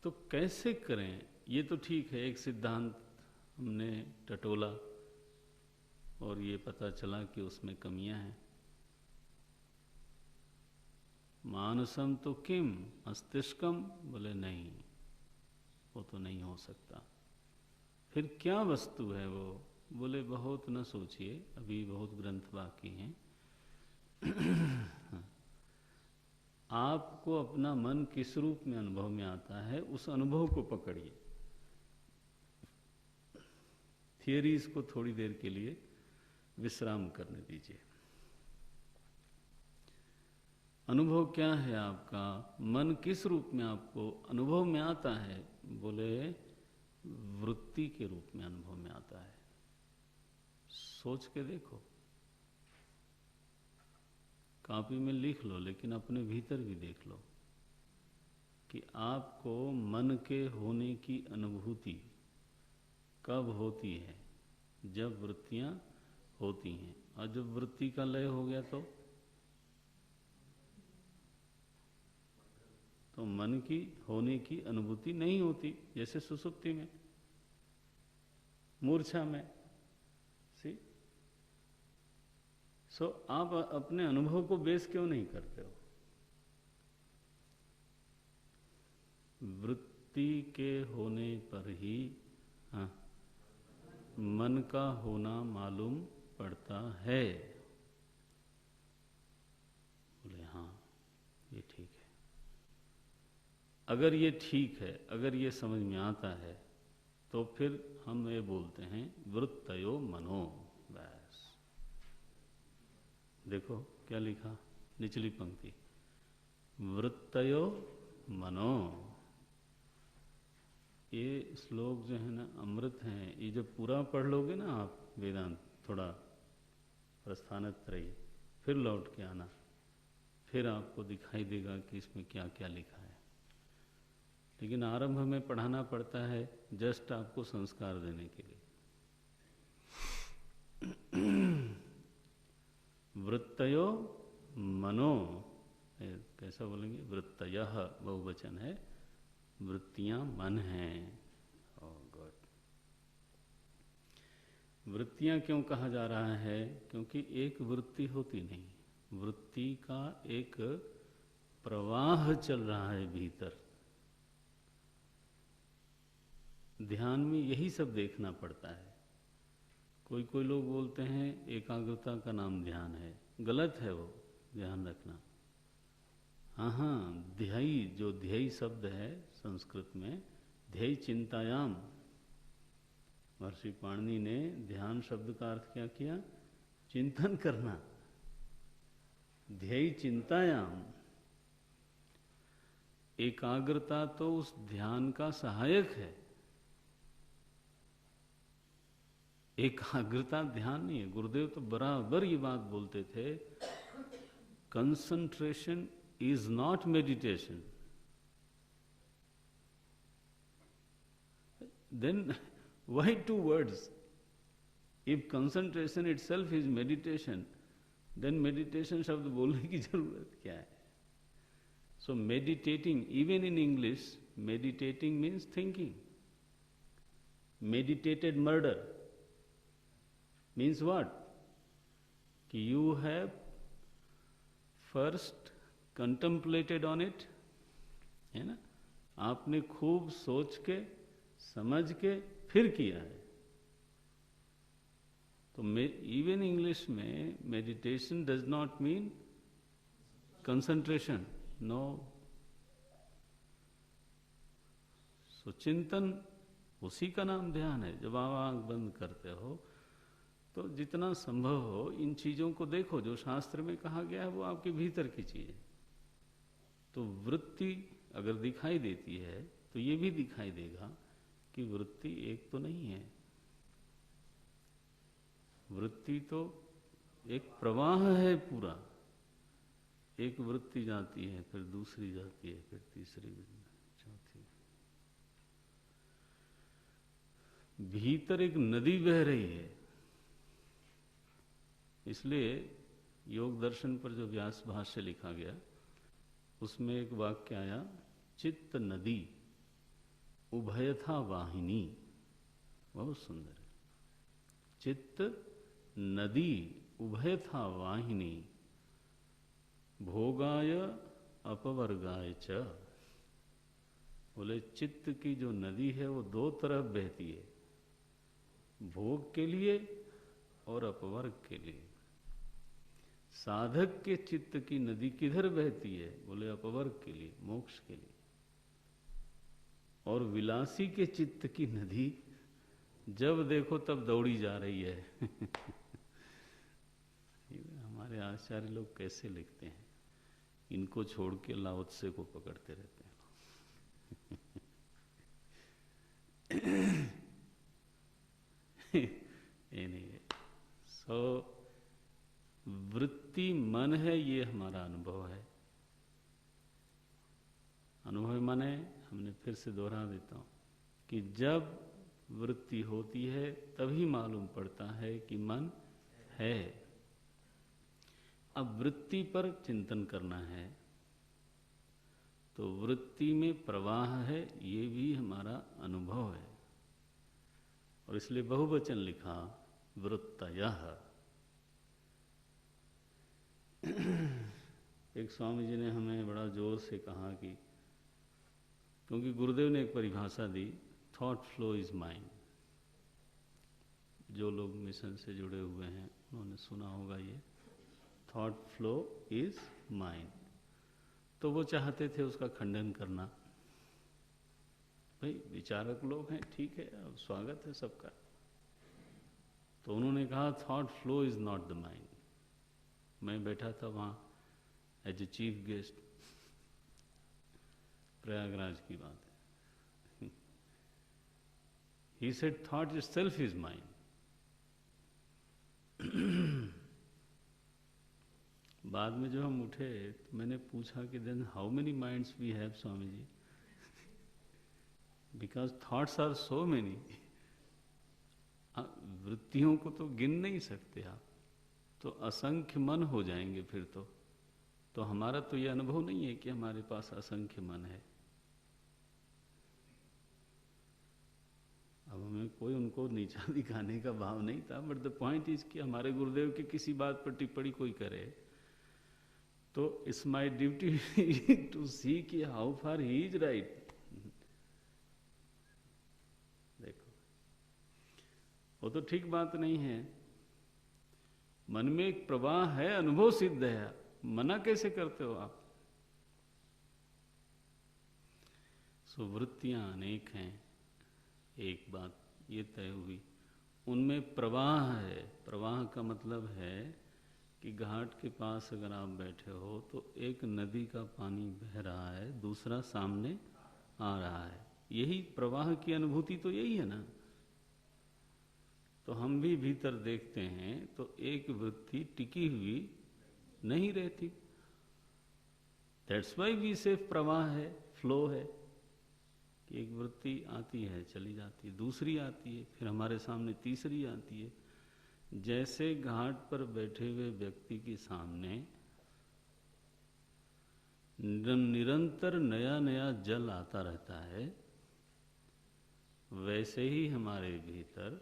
तो कैसे करें? ये तो ठीक है, एक सिद्धांत हमने टटोला और ये पता चला कि उसमें कमियां हैं। मानसम तो किम मस्तिष्कम, बोले नहीं, वो तो नहीं हो सकता। फिर क्या वस्तु है वो? बोले बहुत न सोचिए, अभी बहुत ग्रंथ बाकी हैं। आपको अपना मन किस रूप में अनुभव में आता है, उस अनुभव को पकड़िए। थियरीज को थोड़ी देर के लिए विश्राम करने दीजिए। अनुभव क्या है आपका? मन किस रूप में आपको अनुभव में आता है? बोले वृत्ति के रूप में अनुभव में आता है। सोच के देखो, कॉपी में लिख लो, लेकिन अपने भीतर भी देख लो कि आपको मन के होने की अनुभूति कब होती है? जब वृत्तियां होती हैं। और जब वृत्ति का लय हो गया तो मन की होने की अनुभूति नहीं होती। जैसे सुसुप्ति में, मूर्छा में। सी सो आप अपने अनुभव को बेस क्यों नहीं करते हो? वृत्ति के होने पर ही मन का होना मालूम पड़ता है। बोले हाँ, ये ठीक है। अगर ये ठीक है, अगर ये समझ में आता है, तो फिर हम ये बोलते हैं वृत्तयो मनो। बस देखो क्या लिखा, निचली पंक्ति, वृत्तयो मनो। ये श्लोक जो है ना, अमृत हैं। ये जब पूरा पढ़ लोगे ना आप वेदांत, थोड़ा प्रस्थानत रहिए, फिर लौट के आना, फिर आपको दिखाई देगा कि इसमें क्या क्या लिखा है। लेकिन आरंभ में पढ़ाना पड़ता है जस्ट आपको संस्कार देने के लिए। वृत्तयो मनो, कैसा बोलेंगे? वृत्तयः बहुवचन है, वृत्तियां मन हैं। ओह गॉड। वृत्तियां क्यों कहा जा रहा है? क्योंकि एक वृत्ति होती नहीं, वृत्ति का एक प्रवाह चल रहा है भीतर। ध्यान में यही सब देखना पड़ता है। कोई कोई लोग बोलते हैं एकाग्रता का नाम ध्यान है, गलत है वो, ध्यान रखना। हाँ, ध्यायी, जो ध्येय शब्द है संस्कृत में, ध्येय चिंतायाम। महर्षि पाणिनि ने ध्यान शब्द का अर्थ क्या किया? चिंतन करना। ध्येय चिंतायाम। एकाग्रता तो उस ध्यान का सहायक है, एकाग्रता ध्यान नहीं है। गुरुदेव तो बराबर ये बात बोलते थे, concentration is not meditation. Then why two words? If concentration itself is meditation, then meditation शब्द बोलने की जरूरत क्या है? So meditating, even in English, meditating means thinking. Meditated murder means what? कि you have first contemplated on it, है ना? आपने खूब सोच के समझ के फिर किया है. तो इवन इंग्लिश में meditation does not mean concentration, no. So चिंतन उसी का नाम ध्यान है. जब आप आंख बंद करते हो तो जितना संभव हो इन चीजों को देखो. जो शास्त्र में कहा गया है वो आपके भीतर की चीज है. तो वृत्ति अगर दिखाई देती है तो ये भी दिखाई देगा कि वृत्ति एक तो नहीं है. वृत्ति तो एक प्रवाह है पूरा. एक वृत्ति जाती है, फिर दूसरी जाती है, फिर तीसरी, चौथी. भीतर एक नदी बह रही है. इसलिए योग दर्शन पर जो व्यास भाष्य लिखा गया उसमें एक वाक्य आया, चित्त नदी उभयथा वाहिनी. बहुत सुंदर है. चित्त नदी उभयथा वाहिनी, भोगाय अपवर्गाय च. बोले चित्त की जो नदी है वो दो तरफ बहती है, भोग के लिए और अपवर्ग के लिए. साधक के चित्त की नदी किधर बहती है? बोले अपवर्ग के लिए, मोक्ष के लिए. और विलासी के चित्त की नदी जब देखो तब दौड़ी जा रही है. हमारे आचार्य लोग कैसे लिखते हैं, इनको छोड़ के लाओ त्से को पकड़ते रहते हैं. ये नहीं है. सो वृत्ति मन है, ये हमारा अनुभव है. अनुभव माने, हमने फिर से दोहरा देता हूं कि जब वृत्ति होती है तभी मालूम पड़ता है कि मन है. अब वृत्ति पर चिंतन करना है तो वृत्ति में प्रवाह है, ये भी हमारा अनुभव है. और इसलिए बहुवचन लिखा, वृत्तयः. एक स्वामी जी ने हमें बड़ा जोर से कहा कि, क्योंकि गुरुदेव ने एक परिभाषा दी, थॉट फ्लो इज माइंड. जो लोग मिशन से जुड़े हुए हैं उन्होंने सुना होगा ये, थॉट फ्लो इज माइंड. तो वो चाहते थे उसका खंडन करना. भाई विचारक लोग हैं, ठीक है, अब स्वागत है सबका. तो उन्होंने कहा thought flow is not the mind. मैं बैठा था वहाँ as a chief guest, Prayagraj की बात है. He said thought itself is mind. बाद में जो हम उठे तो मैंने पूछा कि then how many minds we have Swami ji, because thoughts are so many. वृत्तियों को तो गिन नहीं सकते आप, तो असंख्य मन हो जाएंगे फिर तो हमारा तो ये अनुभव नहीं है कि हमारे पास असंख्य मन है. अब हमें कोई उनको नीचा दिखाने का भाव नहीं था, बट द पॉइंट इज कि हमारे गुरुदेव की किसी बात पर टिप्पणी कोई करे तो इट्स माय ड्यूटी टू सी कि how far he is right. देखो वो तो ठीक बात नहीं है. मन में एक प्रवाह है, अनुभव सिद्ध है, मना कैसे करते हो आप? सो वृत्तियां अनेक हैं, एक बात ये तय हुई. उनमें प्रवाह है. प्रवाह का मतलब है कि घाट के पास अगर आप बैठे हो तो एक नदी का पानी बह रहा है, दूसरा सामने आ रहा है. यही प्रवाह की अनुभूति तो यही है ना. तो हम भी भीतर देखते हैं तो एक वृत्ति टिकी हुई नहीं रहती. दैट्स वाई वी से प्रवाह है, फ्लो है. कि एक वृत्ति आती है, चली जाती है, दूसरी आती है, फिर हमारे सामने तीसरी आती है. जैसे घाट पर बैठे हुए व्यक्ति के सामने निरंतर नया नया जल आता रहता है, वैसे ही हमारे भीतर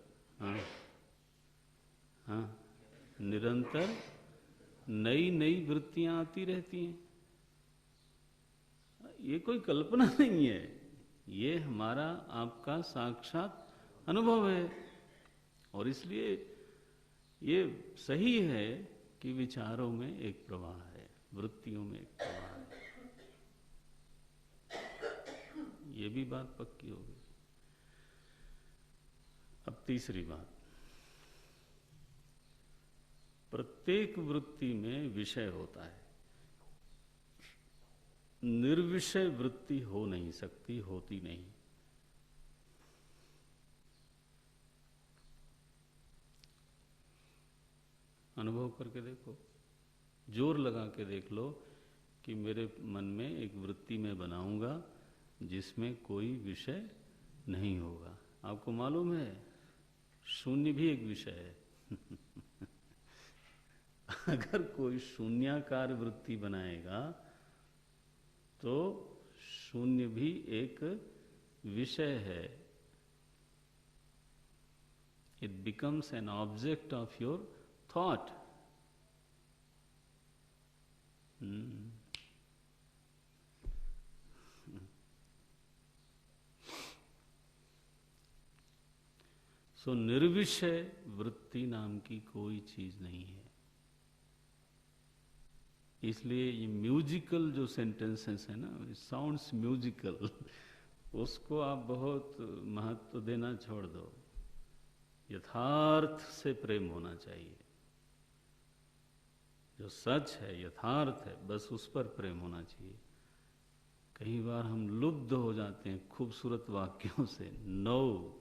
निरंतर नई नई वृत्तियां आती रहती हैं। ये कोई कल्पना नहीं है, ये हमारा आपका साक्षात अनुभव है। और इसलिए ये सही है कि विचारों में एक प्रवाह है, वृत्तियों में एक प्रवाह है। ये भी बात पक्की हो गई। अब तीसरी बात, प्रत्येक वृत्ति में विषय होता है। निर्विषय वृत्ति हो नहीं सकती, होती नहीं। अनुभव करके देखो, जोर लगा के देख लो कि मेरे मन में एक वृत्ति मैं बनाऊंगा जिसमें कोई विषय नहीं होगा। आपको मालूम है शून्य भी एक विषय है। अगर कोई शून्याकार वृत्ति बनाएगा तो शून्य भी एक विषय है। It becomes an object of your thought. So निर्विषय वृत्ति नाम की कोई चीज नहीं है। इसलिए ये म्यूजिकल जो सेंटेंसेस है ना, इट साउंड्स म्यूजिकल, उसको आप बहुत महत्व देना छोड़ दो। यथार्थ से प्रेम होना चाहिए। जो सच है, यथार्थ है, बस उस पर प्रेम होना चाहिए। कई बार हम लुब्ध हो जाते हैं खूबसूरत वाक्यों से। नो,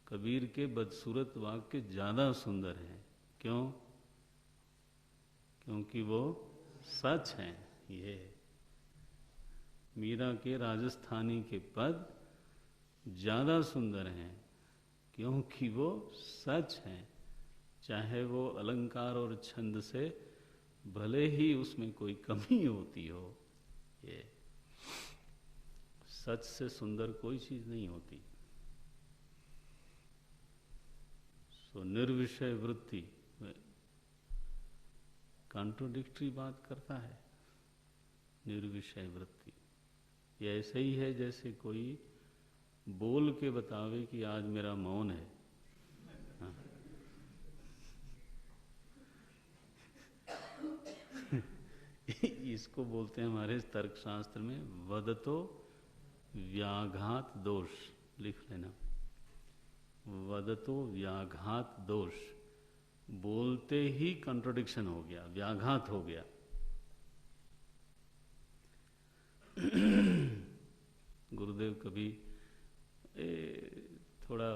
कबीर के बदसूरत वाक्य ज्यादा सुंदर हैं। क्यों? क्योंकि वो सच हैं। ये मीरा के राजस्थानी के पद ज्यादा सुंदर हैं क्योंकि वो सच हैं। चाहे वो अलंकार और छंद से भले ही उसमें कोई कमी होती हो, ये सच से सुंदर कोई चीज नहीं होती। सो निर्विषय वृत्ति कॉन्ट्रोडिक्टरी बात करता है। निर्विषय वृत्ति ये ऐसे ही है जैसे कोई बोल के बतावे कि आज मेरा मौन है। हाँ। इसको बोलते हैं हमारे तर्कशास्त्र में वदतो व्याघात दोष। लिख लेना, वदतो व्याघात दोष। बोलते ही कॉन्ट्रोडिक्शन हो गया, व्याघात हो गया। गुरुदेव कभी थोड़ा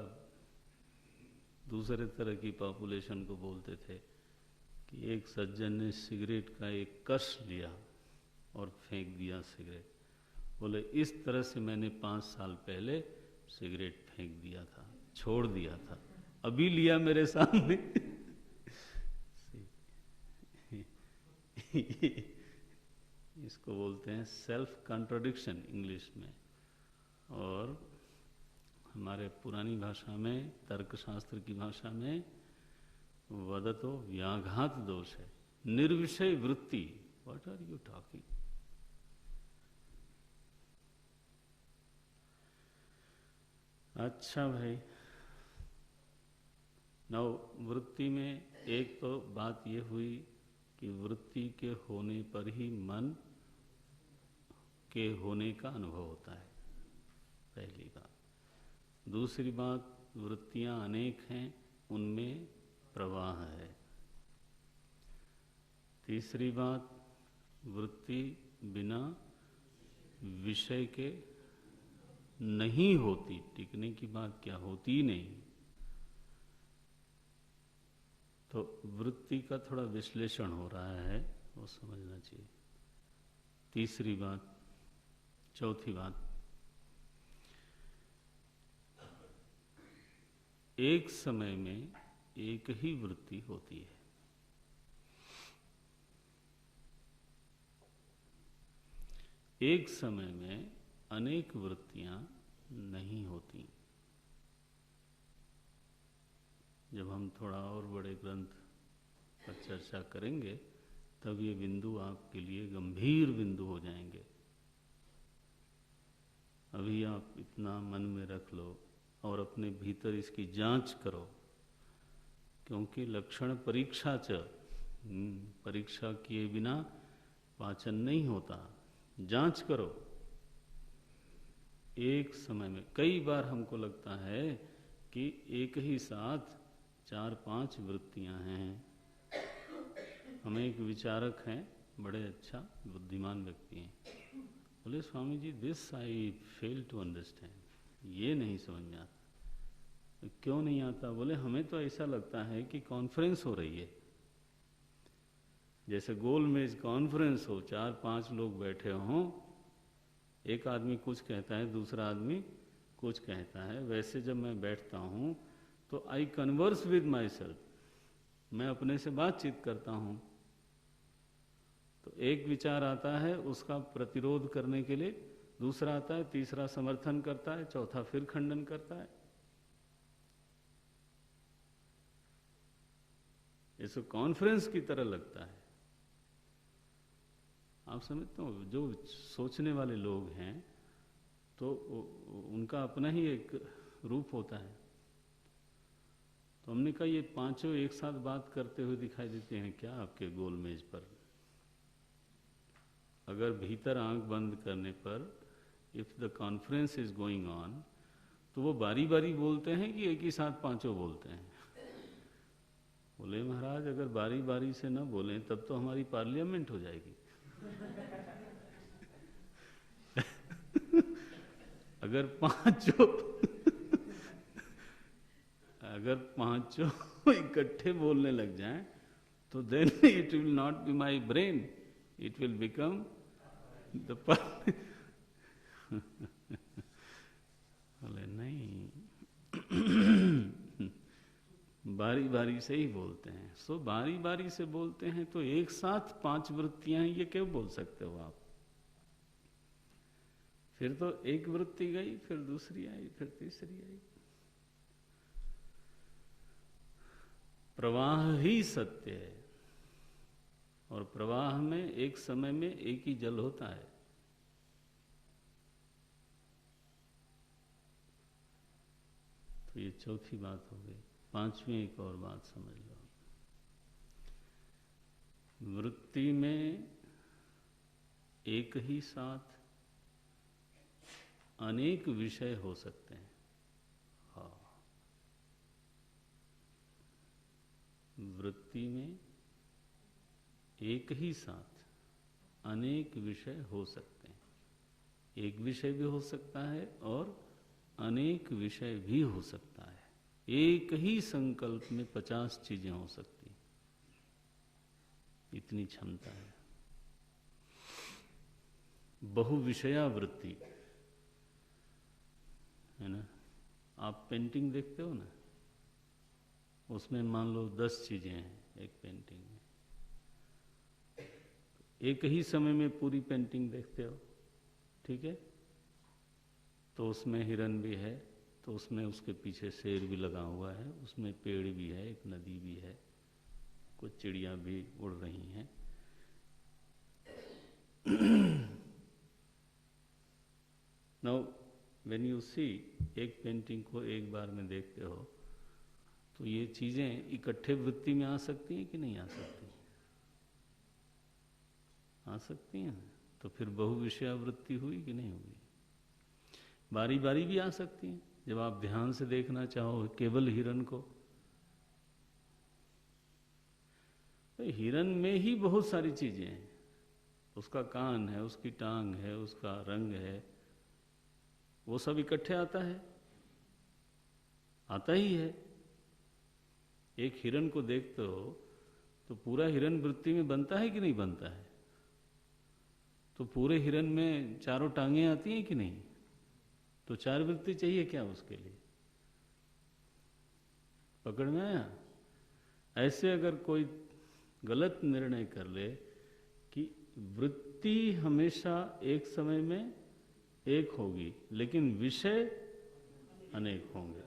दूसरे तरह की पॉपुलेशन को बोलते थे कि एक सज्जन ने सिगरेट का एक कश लिया और फेंक दिया सिगरेट। बोले इस तरह से मैंने 5 साल पहले सिगरेट फेंक दिया था, छोड़ दिया था, अभी लिया मेरे सामने। इसको बोलते हैं सेल्फ कॉन्ट्रडिक्शन इंग्लिश में। और हमारे पुरानी भाषा में, तर्कशास्त्र की भाषा में वदतो व्याघात दोष है। निर्विषय वृत्ति, व्हाट आर यू टॉकिंग? अच्छा भाई, नौ वृत्ति में एक तो बात ये हुई कि वृत्ति के होने पर ही मन के होने का अनुभव होता है, पहली बात। दूसरी बात, वृत्तियां अनेक हैं, उनमें प्रवाह है। तीसरी बात, वृत्ति बिना विषय के नहीं होती। टिकने की बात क्या, होती ही नहीं। तो वृत्ति का थोड़ा विश्लेषण हो रहा है, वो समझना चाहिए। तीसरी बात, चौथी बात, एक समय में एक ही वृत्ति होती है। एक समय में अनेक वृत्तियां नहीं होती। जब हम थोड़ा और बड़े ग्रंथ पर चर्चा करेंगे तब ये बिंदु आपके लिए गंभीर बिंदु हो जाएंगे। अभी आप इतना मन में रख लो और अपने भीतर इसकी जांच करो, क्योंकि लक्षण परीक्षा परीक्षा किए बिना पाचन नहीं होता। जांच करो। एक समय में कई बार हमको लगता है कि एक ही साथ 4-5 वृत्तियां हैं। हमें एक विचारक हैं, बड़े अच्छा बुद्धिमान व्यक्ति हैं, बोले Swami ji this I fail to understand, ये नहीं समझ में आता। क्यों नहीं आता? बोले हमें तो ऐसा लगता है कि कॉन्फ्रेंस हो रही है, जैसे गोल मेज कॉन्फ्रेंस हो, 4-5 लोग बैठे हों, एक आदमी कुछ कहता है, दूसरा आदमी कुछ कहता है। वैसे जब मैं बैठता हूं तो आई कन्वर्स विद माई सेल्फ, मैं अपने से बातचीत करता हूं। तो एक विचार आता है, उसका प्रतिरोध करने के लिए दूसरा आता है, तीसरा समर्थन करता है, चौथा फिर खंडन करता है। इसे कॉन्फ्रेंस की तरह लगता है। आप समझते हो, जो सोचने वाले लोग हैं तो उनका अपना ही एक रूप होता है। तो हमने कहा ये पांचों एक साथ बात करते हुए दिखाई देते हैं क्या आपके गोल मेज पर? अगर भीतर आंख बंद करने पर if the conference is going on, तो वो बारी बारी बोलते हैं कि एक ही साथ पांचों बोलते हैं? बोले महाराज अगर बारी बारी से ना बोलें तब तो हमारी पार्लियामेंट हो जाएगी। अगर पांचों इकट्ठे बोलने लग जाएं तो then it will not be my brain, it will become the बोले नहीं, बारी बारी से ही बोलते हैं। सो बारी बारी से बोलते हैं तो एक साथ 5 वृत्तियां हैं, ये क्यों बोल सकते हो आप? फिर तो एक वृत्ति गई, फिर दूसरी आई, फिर तीसरी आई। प्रवाह ही सत्य है, और प्रवाह में एक समय में एक ही जल होता है। तो ये चौथी बात हो गई। 5वीं एक और बात समझ लो। वृत्ति में एक ही साथ अनेक विषय हो सकते हैं। हाँ, वृत्ति में एक ही साथ अनेक विषय हो सकते हैं। एक विषय भी हो सकता है और अनेक विषय भी हो सकता है। एक ही संकल्प में 50 चीजें हो सकती हैं, इतनी क्षमता है। बहुविषया वृत्ति है ना। आप पेंटिंग देखते हो ना, उसमें मान लो 10 चीजें हैं एक पेंटिंग में, एक ही समय में पूरी पेंटिंग देखते हो, ठीक है? तो उसमें हिरन भी है, तो उसमें उसके पीछे शेर भी लगा हुआ है, उसमें पेड़ भी है, एक नदी भी है, कुछ चिड़िया भी उड़ रही हैं। नाउ व्हेन यू सी, एक पेंटिंग को एक बार में देखते हो तो ये चीजें इकट्ठे वृत्ति में आ सकती हैं कि नहीं आ सकती? आ सकती हैं। तो फिर बहुविषया वृत्ति हुई कि नहीं हुई? बारी बारी भी आ सकती हैं। जब आप ध्यान से देखना चाहो केवल हिरन को, तो हिरन में ही बहुत सारी चीजें हैं। उसका कान है, उसकी टांग है, उसका रंग है, वो सब इकट्ठे आता है, आता ही है। एक हिरन को देखते हो तो पूरा हिरन वृत्ति में बनता है कि नहीं बनता है? तो पूरे हिरन में चारों टांगें आती हैं कि नहीं? तो 4 वृत्ति चाहिए क्या उसके लिए? पकड़ में आया? ऐसे अगर कोई गलत निर्णय कर ले कि वृत्ति हमेशा एक समय में एक होगी लेकिन विषय अनेक होंगे,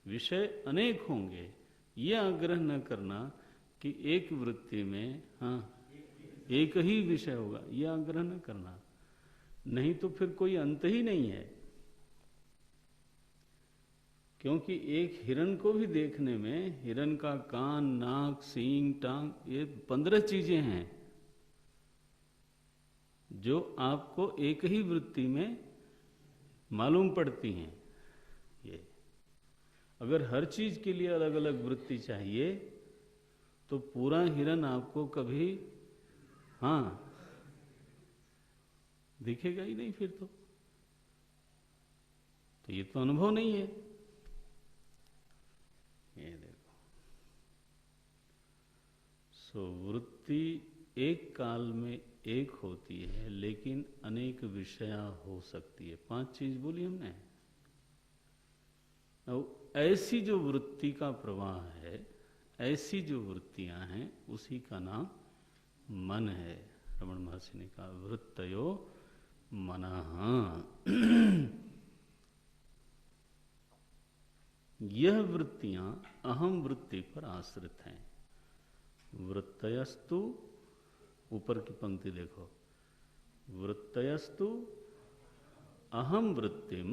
विषय अनेक होंगे, ये आग्रह न करना कि एक वृत्ति में हाँ एक ही विषय होगा, ये आग्रह न करना, नहीं तो फिर कोई अंत ही नहीं है। क्योंकि एक हिरण को भी देखने में हिरण का कान, नाक, सींग, टांग, ये 15 चीजें हैं जो आपको एक ही वृत्ति में मालूम पड़ती हैं। ये अगर हर चीज के लिए अलग अलग वृत्ति चाहिए तो पूरा हिरण आपको कभी हाँ दिखेगा ही नहीं। फिर तो ये तो अनुभव नहीं है। ये देखो, सो वृत्ति एक काल में एक होती है लेकिन अनेक विषया हो सकती है। 5 चीज बोली हमने। अब ऐसी जो वृत्ति का प्रवाह है, ऐसी जो वृत्तियां हैं, उसी का नाम मन है। रमण महर्षि ने कहा वृत्तयो मनः। यह वृत्तियां अहम वृत्ति पर आश्रित हैं। वृत्तयस्तु, ऊपर की पंक्ति देखो, वृत्तयस्तु अहम वृत्तिम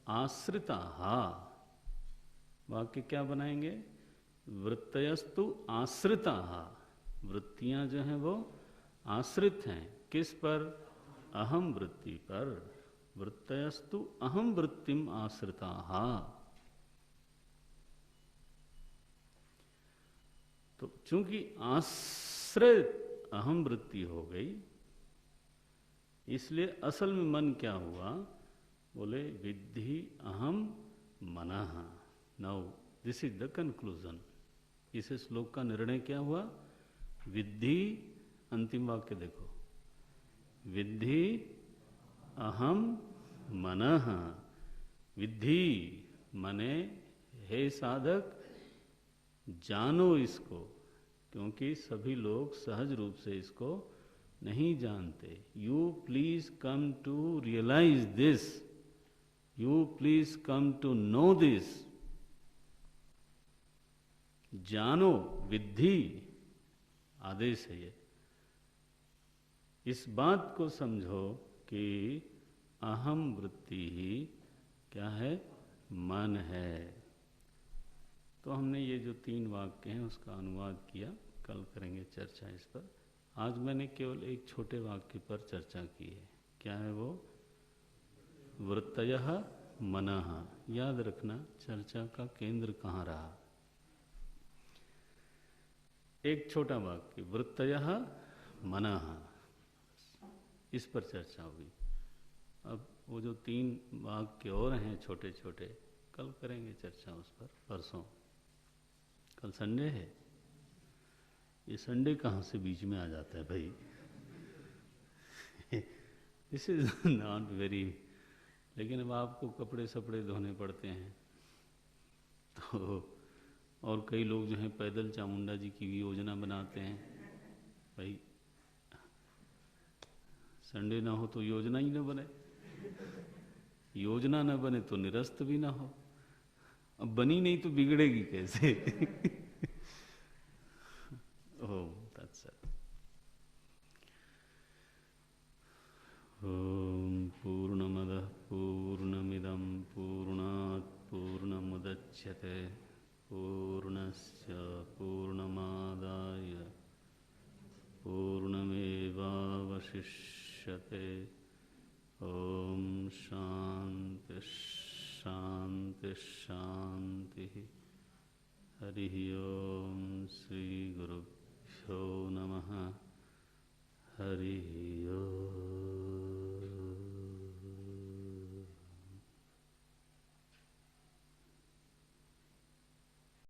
आश्रिताः। वाक्य क्या बनाएंगे? वृत्तयस्तु आश्रिताः। वृत्तियां जो हैं वो आश्रित हैं। किस पर? अहम वृत्ति पर। वृत्तयस्तु अहम वृत्तिम आश्रिताः। तो चूंकि आश्रित अहम वृत्ति हो गई, इसलिए असल में मन क्या हुआ? बोले विद्धि अहम मनः। Now this is the conclusion. इस श्लोक का निर्णय क्या हुआ? विद्धि, अंतिम वाक्य देखो, विद्धि अहम मनः। विद्धि मने हे साधक जानो इसको, क्योंकि सभी लोग सहज रूप से इसको नहीं जानते। You please come to realize this, you please come to know this. जानो, विद्धि आदेश है ये। इस बात को समझो कि अहम वृत्ति ही क्या है? मन है। तो हमने ये जो 3 वाक्य हैं उसका अनुवाद किया, कल करेंगे चर्चा इस पर। आज मैंने केवल एक छोटे वाक्य पर चर्चा की है। क्या है वो? वृत्तयः मनः। याद रखना चर्चा का केंद्र कहाँ रहा। एक छोटा वाक्य, वृत्तयः मनः, इस पर चर्चा हुई। अब वो जो 3 वाक्य और हैं छोटे छोटे, कल करेंगे चर्चा उस पर, परसों। कल संडे है। ये संडे कहाँ से बीच में आ जाता है भाई? This is not very. लेकिन अब आपको कपड़े सपड़े धोने पड़ते हैं, तो और कई लोग जो हैं पैदल चामुंडा जी की भी योजना बनाते हैं। भाई संडे ना हो तो योजना ही ना बने, योजना ना बने तो निरस्त भी ना हो। अब बनी नहीं तो बिगड़ेगी कैसे? ओम तत्सत। ओम पूर्णमदः पूर्णमिदं पूर्णात् पूर्णमुदच्यते पूर्णस्य पूर्णमादाय पूर्णमेवावशिष्यते। ओम शांति शांति शांति। हरि ओम। श्री गुरुभ्यो नमः। हरि ओम।